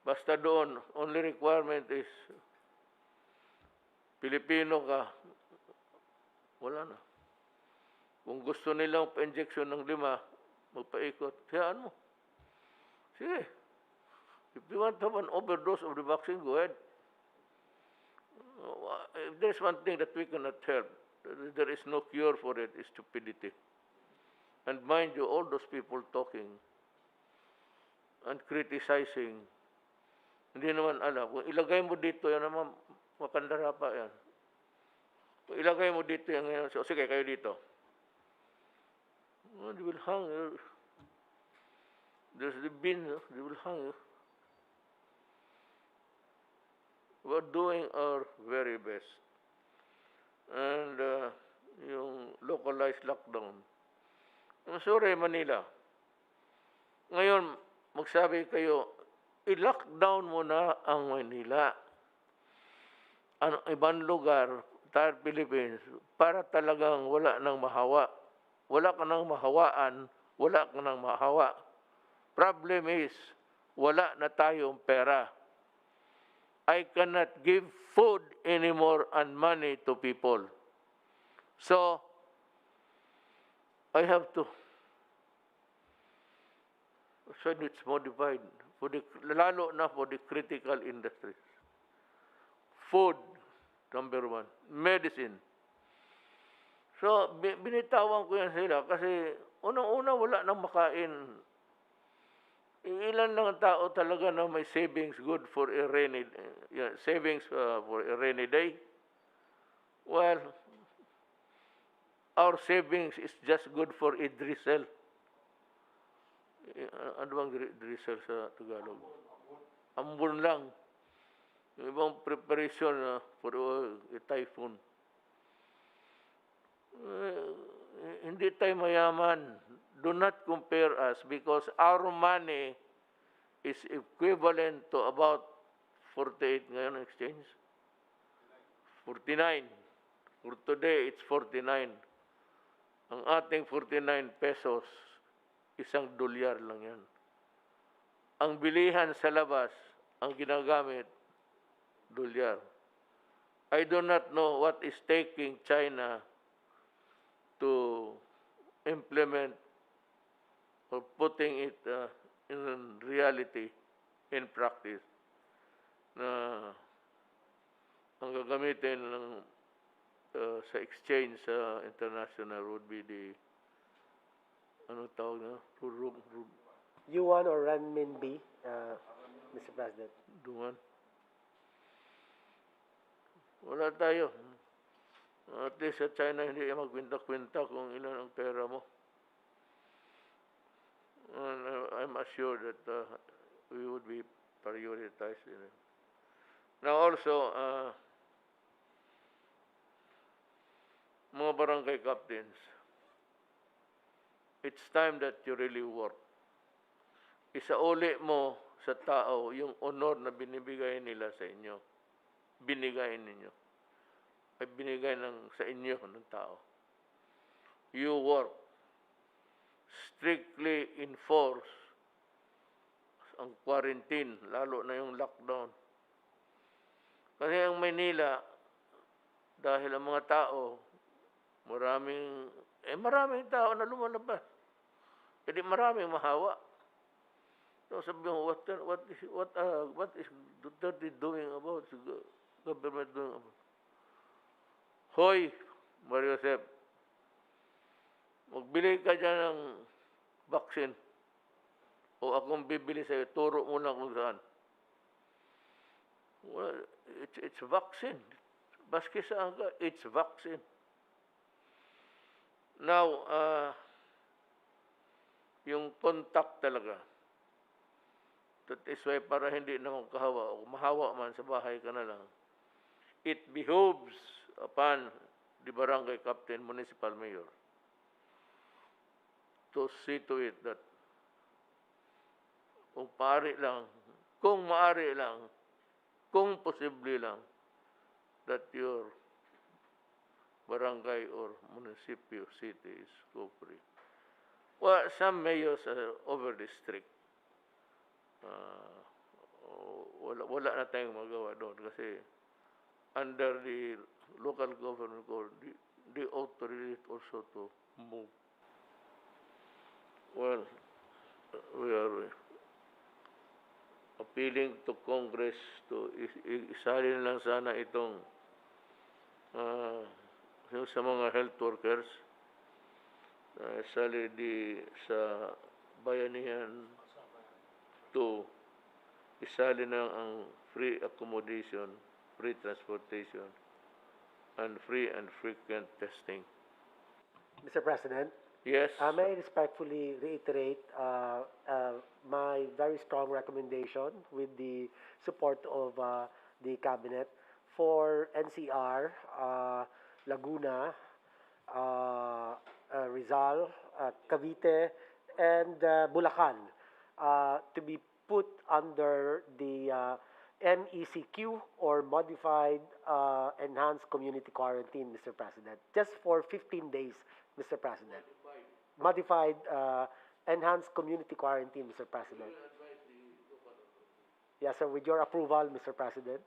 Basta doon, only requirement is Pilipino ka, wala na. Kung gusto nilang pa-injection ng 5, magpaikot, hayaan mo. Sige. If you want to have an overdose of the vaccine, go ahead. If there's one thing that we cannot help, there is no cure for it, is stupidity. And mind you, all those people talking and criticizing, hindi naman alam. Kung ilagay mo dito, yan naman, makandara pa yan. Kung ilagay mo dito yan ngayon, so, sige, kayo dito. Oh, they will hang you. There's the bin, they will hang you. We're doing our very best. And yung localized lockdown. I'm sorry, Manila. Ngayon, magsabi kayo, i-lockdown mo na ang Manila. Ibang lugar, entire Philippines, para talagang wala nang mahawa. Wala ka nang mahawaan, wala ka nang mahawa. Problem is, wala na tayong pera. I cannot give food anymore and money to people. So, I have to, so it's modified, for the, lalo na for the critical industries. Food, number 1. Medicine. So, binitawan ko yan sila kasi unang-una wala nang makain. Ilan lang ang tao talaga na may savings good for a rainy, savings for a rainy day. Well, our savings is just good for a drizzle. Ano bang drizzle sa Tagalog? Ambon lang. Yung ibang preparation for a typhoon. Hindi tayo mayaman. Do not compare us because our money is equivalent to about 48 ngayon exchange. 49. For today, it's 49. Ang ating 49 pesos, $1 lang yan. Ang bilihan sa labas, ang ginagamit, $1. I do not know what is taking China to implement or putting it in reality, in practice, na ang gagamitin ng sa exchange sa international would be the ano tawag na? Yuan or renminbi, Mr. President? Duman. Wala tayo. At least sa China, hindi magkwinta-kwinta kung ilan ang pera mo. And I'm assured that we would be prioritized. Now also, mga barangay captains, it's time that you really work. Isauli mo sa tao yung honor na binibigay nila sa inyo. Binigay ninyo. Ay binigay sa inyo ng tao. You work. Strictly enforce ang quarantine, lalo na yung lockdown. Kasi ang Maynila, dahil ang mga tao, maraming tao na lumalabas. Jadi maraming mahawa. So sabi mo, what is Duterte doing about, the government doing about? Hoy, Mario Josep, magbili ka dyan ng vaccine. O akong bibili sa'yo, turo mo lang kung saan. Well, it's vaccine. Baski saan ka, it's vaccine. Now, yung contact talaga. That is why para hindi naman kahawa o mahawa man sa bahay ka na lang, it behoves upon the barangay captain, municipal mayor, to see to it that kung maaari lang, kung posible lang, that your barangay or municipio city is co-free. Well, some mayors are overly strict. Wala na tayong magawa doon kasi under the local government code, they authorize also to move. Well, we are appealing to Congress to isalin lang sana itong yung sa mga health workers, isali sa bayanihan to isalin lang ang free accommodation, free transportation, and free and frequent testing. Mr. President, Yes. may I respectfully reiterate my very strong recommendation with the support of the Cabinet for NCR, Laguna, Rizal, Cavite, and Bulacan to be put under the MECQ or Modified Enhanced Community Quarantine, Mr. President, just for 15 days, Mr. President. Modified Enhanced Community Quarantine, Mr. President. Yes, sir, with your approval, Mr. President.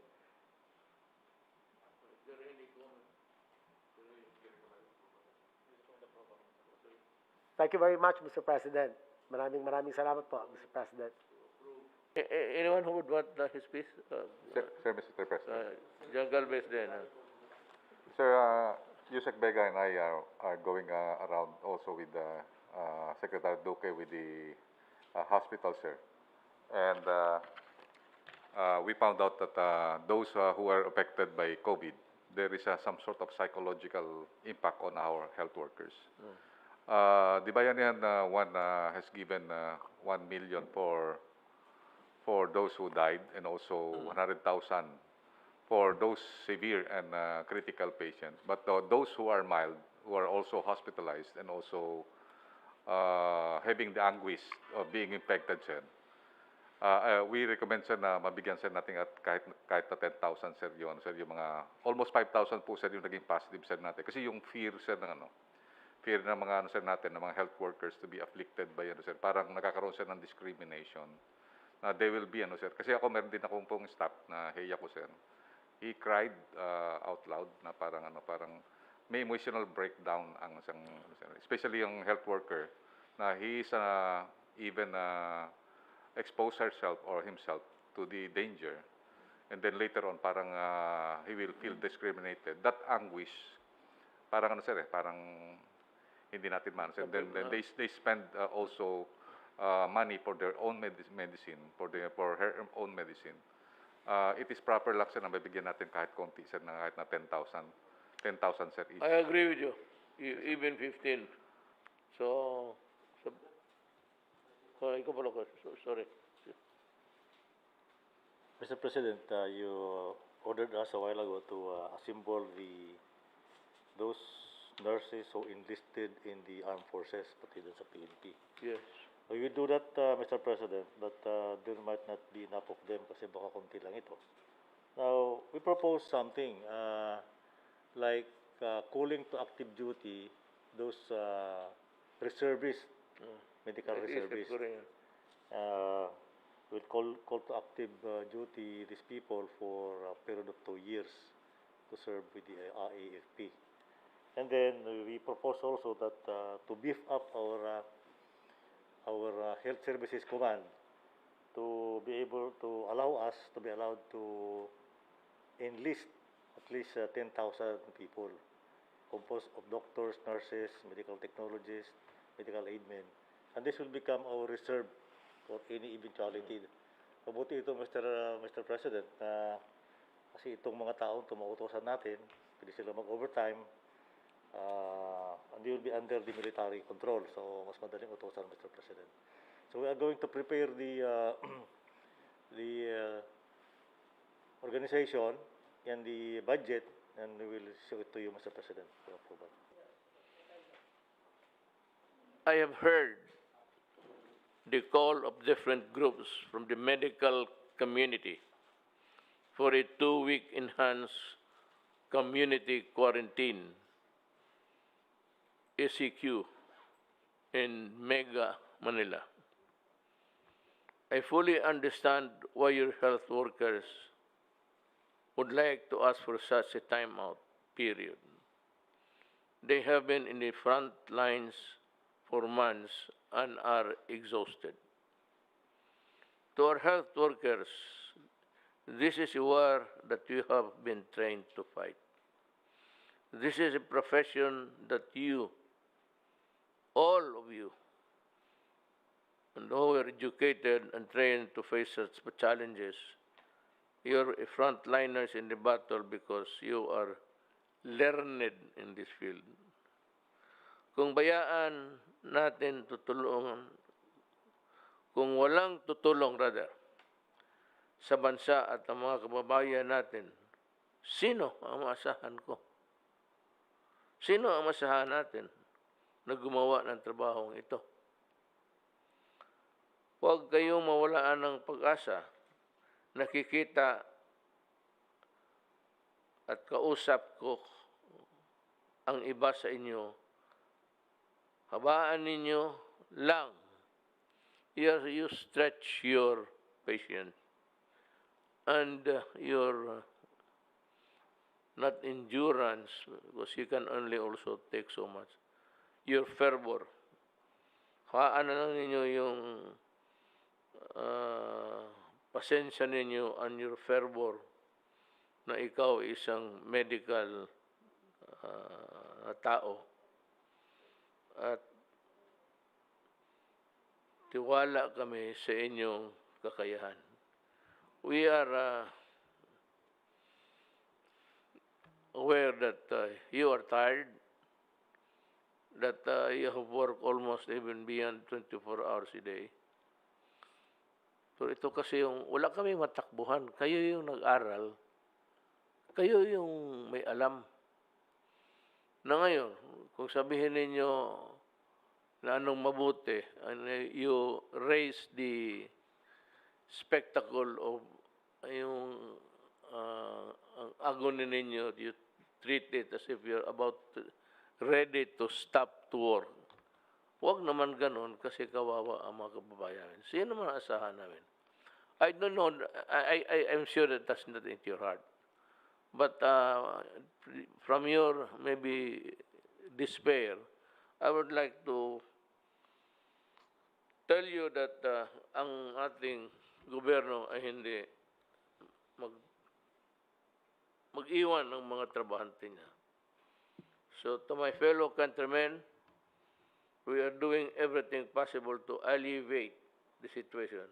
Thank you very much, Mr. President. Maraming salamat po, Mr. President. Anyone who would want his piece? Sir, Mr. President. John Galvez then. Sir, Yusek Vega and I are going around also with Secretary Duque with the hospital, sir. And we found out that those who are affected by COVID, there is some sort of psychological impact on our health workers. The Bayanihan one has given 1 million for those who died and also 100,000 for those severe and critical patients. But those who are mild, who are also hospitalized and also having the anguish of being infected, sir, we recommend, sir, na mabigyan, sir, natin at kahit na 10,000, sir, yun, sir, yung mga almost 5,000 po, sir, yung naging positive, sir, natin. Kasi yung fear, sir, fear ng mga, sir, natin, ng mga health workers to be afflicted by, sir, parang nakakaroon, sir, ng discrimination. They will be, sir, kasi ako meron din akong pong staff na heya ko, sir. He cried out loud na parang may emotional breakdown ang isang, especially yung health worker, na he is even expose herself or himself to the danger, and then later on parang he will feel discriminated. That anguish, parang sir, parang hindi natin man, sir. Then they spend also money for their own medicine, for her own medicine. It is proper lang, sir, na mabigyan natin kahit konti, sir, na kahit na 10,000, sir, each. I agree with you. Even 15. So ikaw pala ko. Sorry. Mr. President, you ordered us a while ago to assemble those nurses who enlisted in the armed forces, pati dun sa PNP. Yes. We will do that, Mr. President, but there might not be enough of them kasi baka konti lang ito. Now, we propose something like calling to active duty those reservists, medical reservists. We'll call to active duty these people for a period of 2 years to serve with the AFP. And then we propose also that to beef up our health services command to be able to allow us to be allowed to enlist at least 10,000 people composed of doctors, nurses, medical technologists, medical aid men. And this will become our reserve for any eventuality. Mabuti ito, Mr. President, kasi itong mga taong tumautosan natin, pwede sila mag-overtime, and they will be under the military control. So, mas madaling utosan, Mr. President. So, we are going to prepare the organization and the budget, and we will show it to you, Mr. President, for approval. I have heard the call of different groups from the medical community for a 2-week enhanced community quarantine, ACQ, in Mega Manila. I fully understand why your health workers would like to ask for such a timeout period. They have been in the front lines for months and are exhausted. To our health workers, this is a war that you have been trained to fight. This is a profession that you, all of you, and who are educated and trained to face such challenges, you're frontliners in the battle because you are learned in this field. Kung bayaan natin tutulungan, kung walang tutulong rather, sa bansa at ang mga kababayan natin, sino ang maasahan ko? Sino ang maasahan natin na gumawa ng trabahong ito? Huwag kayong mawalaan ng pag-asa. Nakikita at kausap ko ang iba sa inyo. Habaan ninyo lang. You stretch your patience and your not endurance, because you can only also take so much. Your fervor. Haan na lang ninyo yung pasensya ninyo and your fervor na ikaw isang medical tao. At tiwala kami sa inyong kakayahan. We are aware that you are tired, that you have worked almost even beyond 24 hours a day. So ito kasi yung, wala kami matakbuhan. Kayo yung nag-aral. Kayo yung may alam. Na ngayon, kung sabihin ninyo na anong mabuti, and you raise the spectacle of yung ang agony ninyo, you treat it as if you're about ready to stop to work. Huwag naman ganun kasi kawawa ang mga kababayan. Sino man asahan namin? I don't know, I'm sure that that's not into your heart. But from your maybe despair, I would like to tell you that ang ating gobyerno ay hindi mag-iwan ng mga trabahante niya. So to my fellow countrymen, we are doing everything possible to alleviate the situation,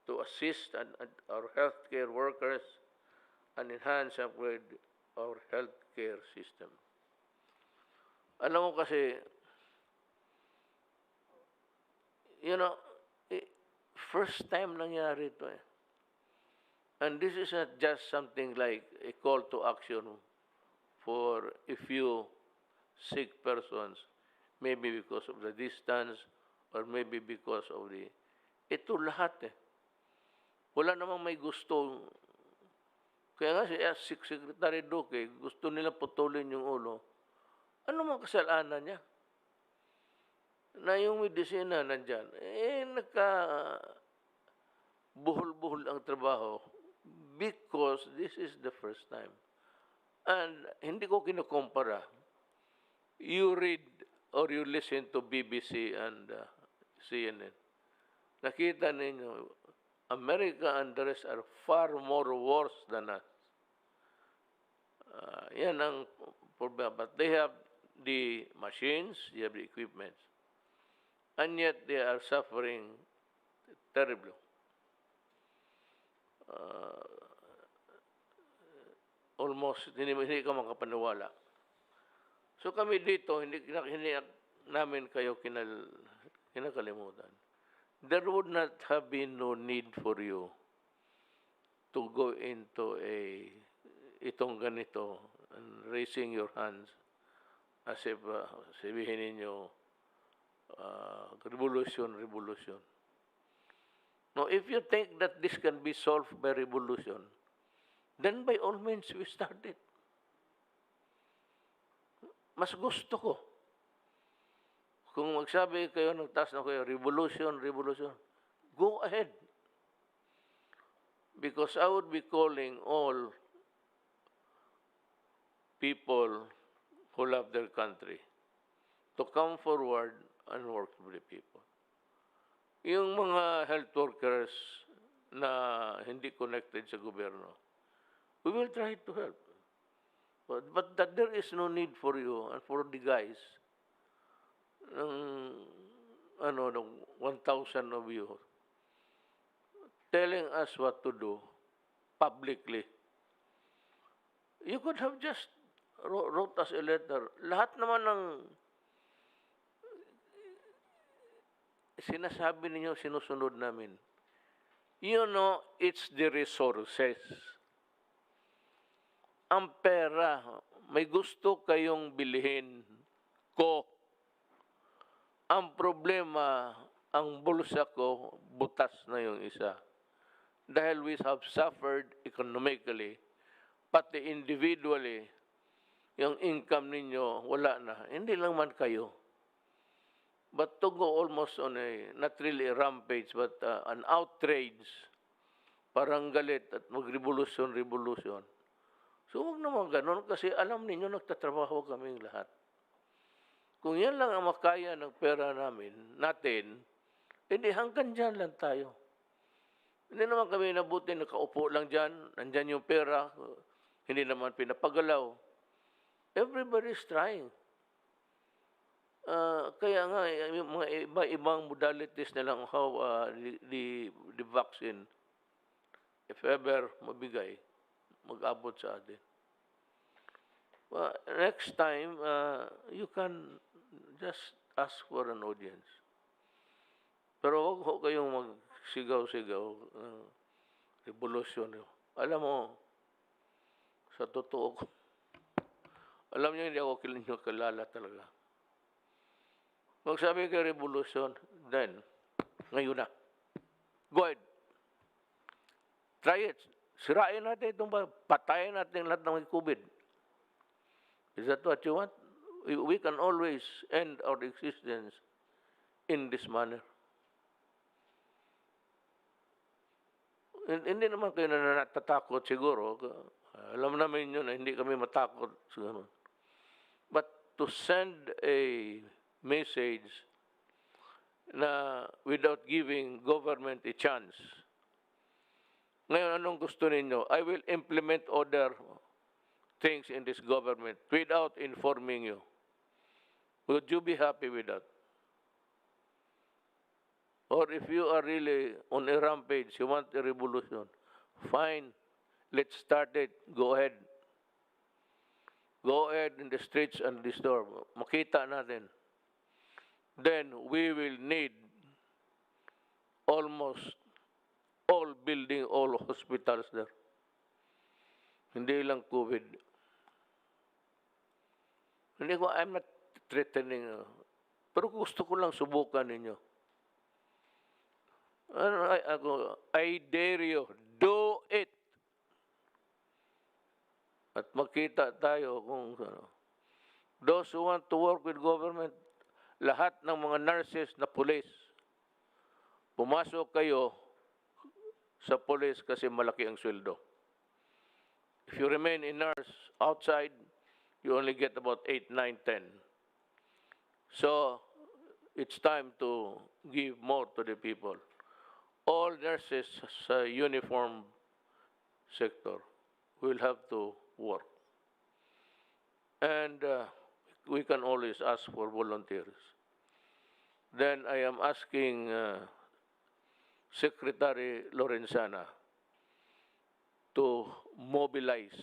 to assist our healthcare workers and enhance and upgrade our healthcare system. Alam mo kasi, you know, first time nangyari ito eh. And this is not just something like a call to action for a few sick persons, maybe because of the distance or maybe because of the... Ito lahat eh. Wala namang may gusto. Kaya nga si Secretary Duque, gusto nila putulin yung ulo. Ano mang kasalanan niya? Na yung medisina nandyan, buhol-buhol ang trabaho because this is the first time. And hindi ko kinukumpara. You read or you listen to BBC and CNN. Nakita ninyo, America and the rest are far more worse than us. Yan ang problema. But they have the machines, they have the equipment. And yet they are suffering terribly. Almost hindi ka makapaniwala. So kami dito, hindi namin kayo kinakalimutan. There would not have been no need for you to go into itong ganito and raising your hands as if sabihin ninyo revolution. Now, if you think that this can be solved by revolution, then by all means we start it. Mas gusto ko. Kung magsabi kayo, nagtaas na kayo, revolution, go ahead. Because I would be calling all people who love their country to come forward and work with the people. Yung mga health workers na hindi connected sa gobyerno, we will try to help. But that there is no need for you and for the guys, ng 1,000 of you, telling us what to do publicly. You could have just wrote us a letter. Lahat naman ng sinasabi ninyo, sinusunod namin. You know, it's the resources. Ang pera, may gusto kayong bilhin ko. Ang problema, ang bulsa ko, butas na yung isa. Dahil we have suffered economically, pati individually, yung income ninyo, wala na. Hindi lang man kayo. But to go almost on not really a rampage, but an outrage, parang galit at mag-revolution. So huwag naman ganun kasi alam ninyo nagtatrabaho kaming lahat. Kung yan lang ang makaya ng pera natin, hindi hanggang dyan lang tayo. Hindi naman kami nabuti, nakaupo lang dyan, nandyan yung pera, hindi naman pinapagalaw. Everybody's trying. Kaya nga, yung mga iba-ibang modalities na lang how the vaccine, if ever mabigay, mag-abot sa atin. Next time, you can just ask for an audience. Pero huwag ho kayong magsigaw-sigaw, revolution. Alam mo, sa totoo ko, alam niyo hindi ako kilala talaga. Magsabi kayo revolution, then, ngayon na. Go ahead. Try it. Sirain natin itong patayin natin lahat ng COVID. Is that what you want? We can always end our existence in this manner. Hindi naman kayo na natatakot siguro. Alam namin yun na hindi kami matakot. Siguro. But to send a message na without giving government a chance. Ngayon, anong gusto ninyo? I will implement other things in this government without informing you. Would you be happy with that? Or if you are really on a rampage, you want a revolution, fine, let's start it. Go ahead. Go ahead in the streets and the store. Makita natin. Then we will need almost all building, all hospitals there. Hindi lang COVID. Hindi ko, I'm not threatening. Pero gusto ko lang subukan ninyo. I dare you, do it. At makita tayo kung ano. Those who want to work with government, lahat ng mga nurses na police, pumasok kayo sa police kasi malaki ang sweldo. If you remain in nurse outside, you only get about 8, 9, 10. So, it's time to give more to the people. All nurses sa uniform sector will have to work. And we can always ask for volunteers. Then I am asking Secretary Lorenzana to mobilize,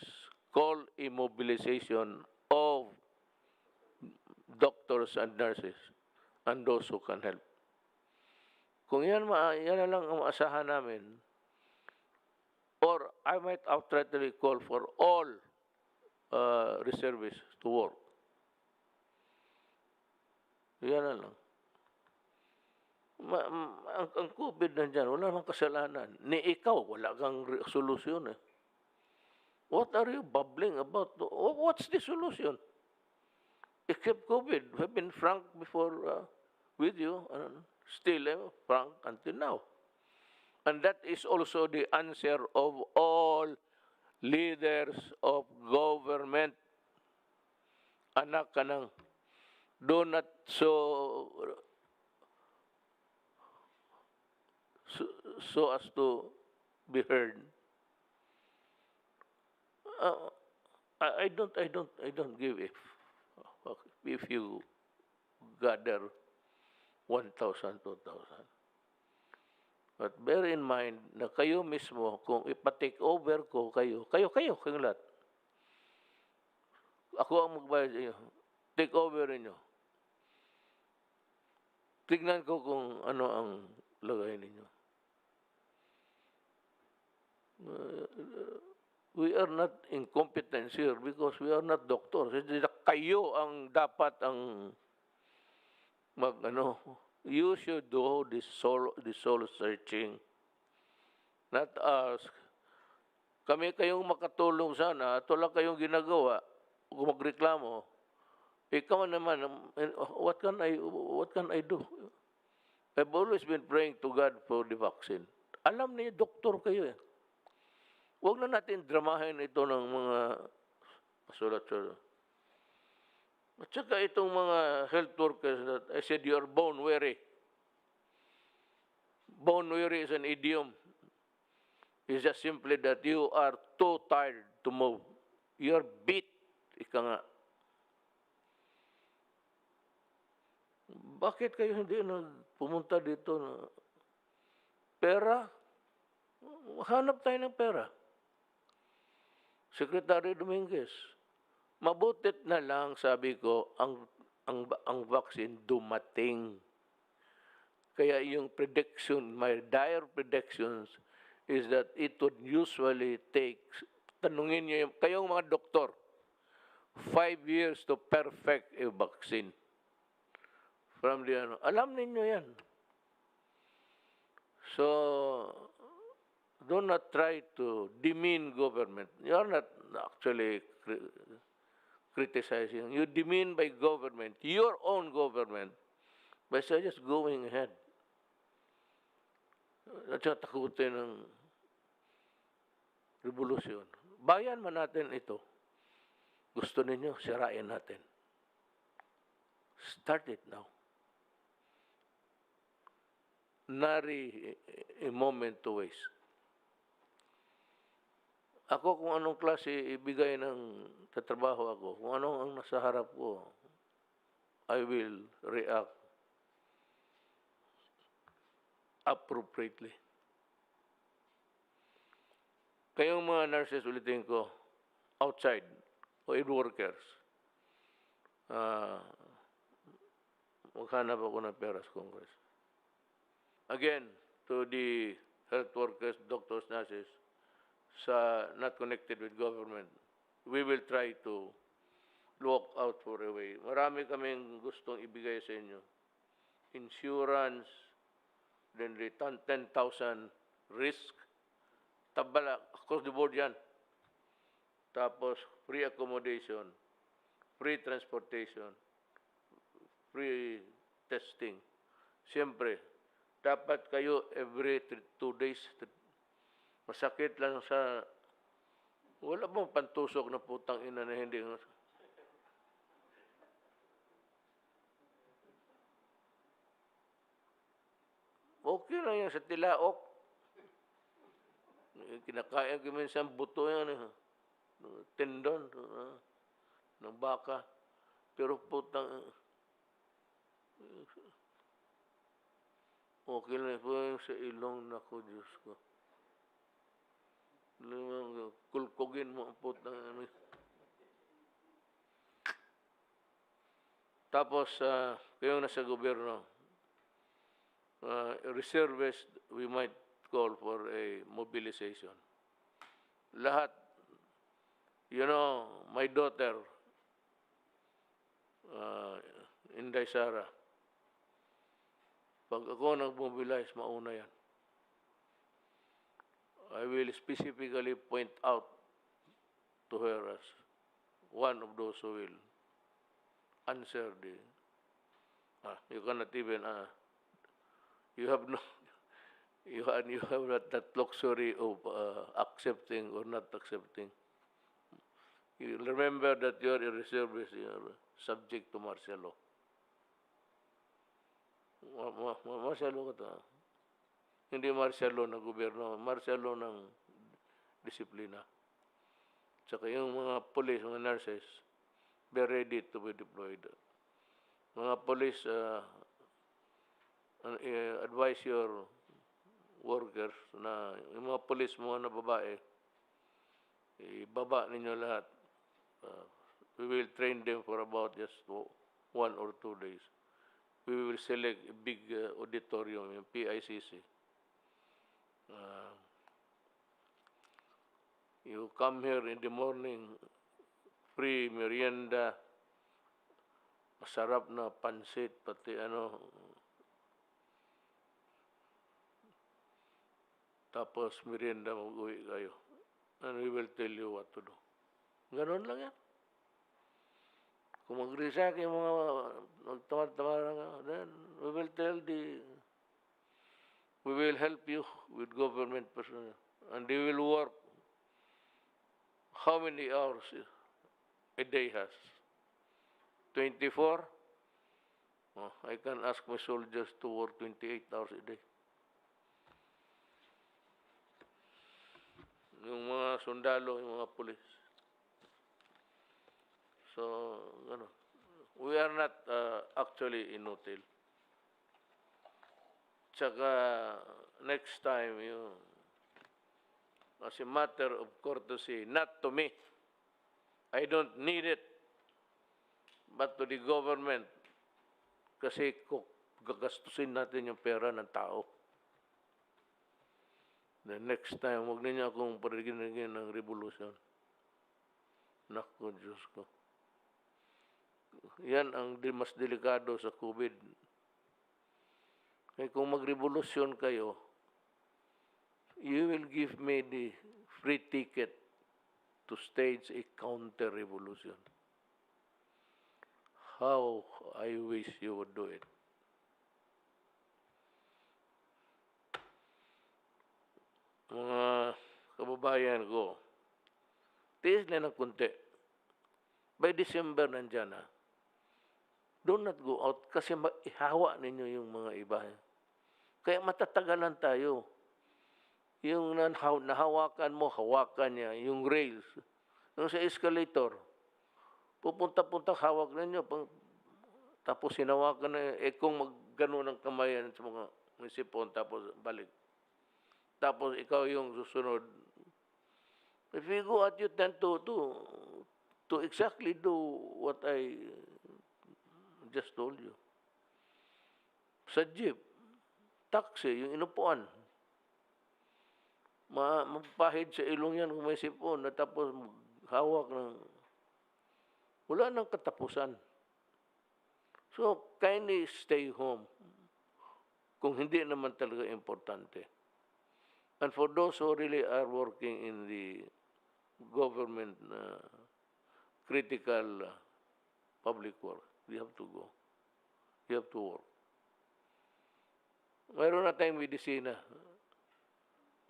call a mobilization of doctors and nurses and those who can help. Kung yan na lang ang maasahan namin, or I might outrightly call for all reservists to work. Yan na lang. Ang COVID nandyan, wala namang kasalanan. Ni ikaw, wala kang solusyon eh. What are you bubbling about? What's the solution? Except COVID. We've been frank before with you. Still frank until now. And that is also the answer of all leaders of government. Anak ka ng, do not so as to be heard. I don't give if you gather 1,000, 2,000. But bear in mind na kayo mismo, kung ipa-take over ko kayo kayong lahat. Ako ang magbayad sa inyo. Take over ninyo. Tignan ko kung ano ang lagay ninyo. We are not incompetent here because we are not doctors. Kayo ang dapat ang you should do this soul searching, not us. Kami kayong makatulong sana, ito lang kayong ginagawa, kung magreklamo, ikaw naman, what can I do? I've always been praying to God for the vaccine. Alam niyo, doktor kayo eh. Huwag na natin dramahin ito ng mga sulat-sulat. At saka itong mga health workers that I said you are bone weary. Bone weary is an idiom. It's just simply that you are too tired to move. You are beat. Ika nga. Bakit kayo hindi pumunta dito na pera? Hanap tayo ng pera. Secretary Dominguez, mabutit na lang, sabi ko, ang vaccine dumating. Kaya yung prediction, my dire predictions is that it would usually take, tanungin niyo, kayong mga doktor, 5 years to perfect a vaccine. From the alam ninyo yan. So, do not try to demean government. You are not actually criticizing. You demean by government, your own government, by just going ahead. At saka takutin ng revolusyon. Bayan man natin ito. Gusto ninyo, sirain natin. Start it now. Nary a moment to waste. Ako kung anong klase ibigay ng tatrabaho ako, kung anong ang nasa harap ko, I will react appropriately. Kayong mga nurses, ulitin ko, outside, o aid workers, maghanap ako ng pera sa Congress. Again, to the health workers, doctors, nurses, sa not connected with government. We will try to look out for a way. Marami kaming gustong ibigay sa inyo. Insurance, then return 10,000 risk, tabala, across the board yan. Tapos, free accommodation, free transportation, free testing. Siyempre, dapat kayo every 2 days, masakit lang sa, wala bang pantusok na putang ina na hindi. Okay lang yan sa tilaok. Kinakain ko minsan buto yan, tendon ng baka. Pero putang, okay lang po yung sa ilong na ko, Diyos ko. Kulkugin mo ang putang. Tapos, kayong nasa gobyerno, reservists, we might call for a mobilization. Lahat, you know, my daughter, Inday Sara, pag ako nag-mobilize, mauna yan. I will specifically point out to her as one of those who will answer the, you cannot even, you have no, you have not that luxury of accepting or not accepting. You remember that you are a reservist, you are subject to martial law. Martial law ka to. Hindi martial law ng gobyerno, martial law ng disiplina. Tsaka yung mga police, mga nurses, be ready to be deployed. Mga police, advise your workers na yung mga police mo na babae, ibaba ninyo lahat. We will train them for about just 1 or 2 days. We will select a big auditorium, yung PICC. You come here in the morning, free merienda, masarap na pansit, pati tapos merienda, mag-uwi kayo. And we will tell you what to do. Ganon lang yan. Kung mag-resack yung mga magtamad-tamad, then we will help you with government personnel. And they will work how many hours a day has? 24? Oh, I can ask my soldiers to work 28 hours a day. Yung mga sundalo, yung mga pulis. So, we are not actually inutil. Tsaka, next time, as a matter of courtesy, not to me, I don't need it, but to the government, kasi gagastusin natin yung pera ng tao. The next time, huwag ninyo akong parigin-rigin ng revolution. Naku, Diyos ko. Yan ang mas delikado sa COVID. Kaya kung magrevolusyon kayo, you will give me the free ticket to stage a counter-revolution. How I wish you would do it. Mga kababayan ko, tiis na ng kunti. By December, nandyan na. Do not go out kasi ihawa ninyo yung mga iba. Kaya matatagalan tayo. Yung nahawakan mo, hawakan niya. Yung rails. Yung sa escalator, pupunta-punta, hawak ninyo. Tapos hinawakan na, kung maggano ng kamayan sa mga sipon, tapos balik. Tapos ikaw yung susunod. If you go at you tend to exactly do what I just told you. Sa jeep, taxi, yung inupuan. mapahid sa ilong yan kung may sipon at tapos hawak ng... Wala nang katapusan. So, kindly stay home kung hindi naman talaga importante. And for those who really are working in the government critical public work, you have to go. You have to work. Mayroon na tayong medisina.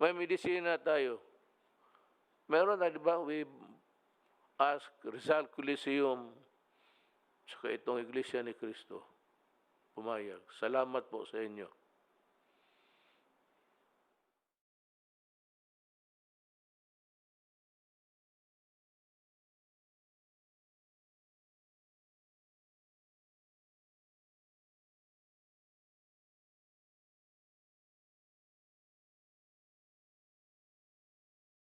May medisina tayo. Meron na, di ba, we ask Rizal Coliseum saka itong Iglesia ni Cristo pumayag. Salamat po sa inyo.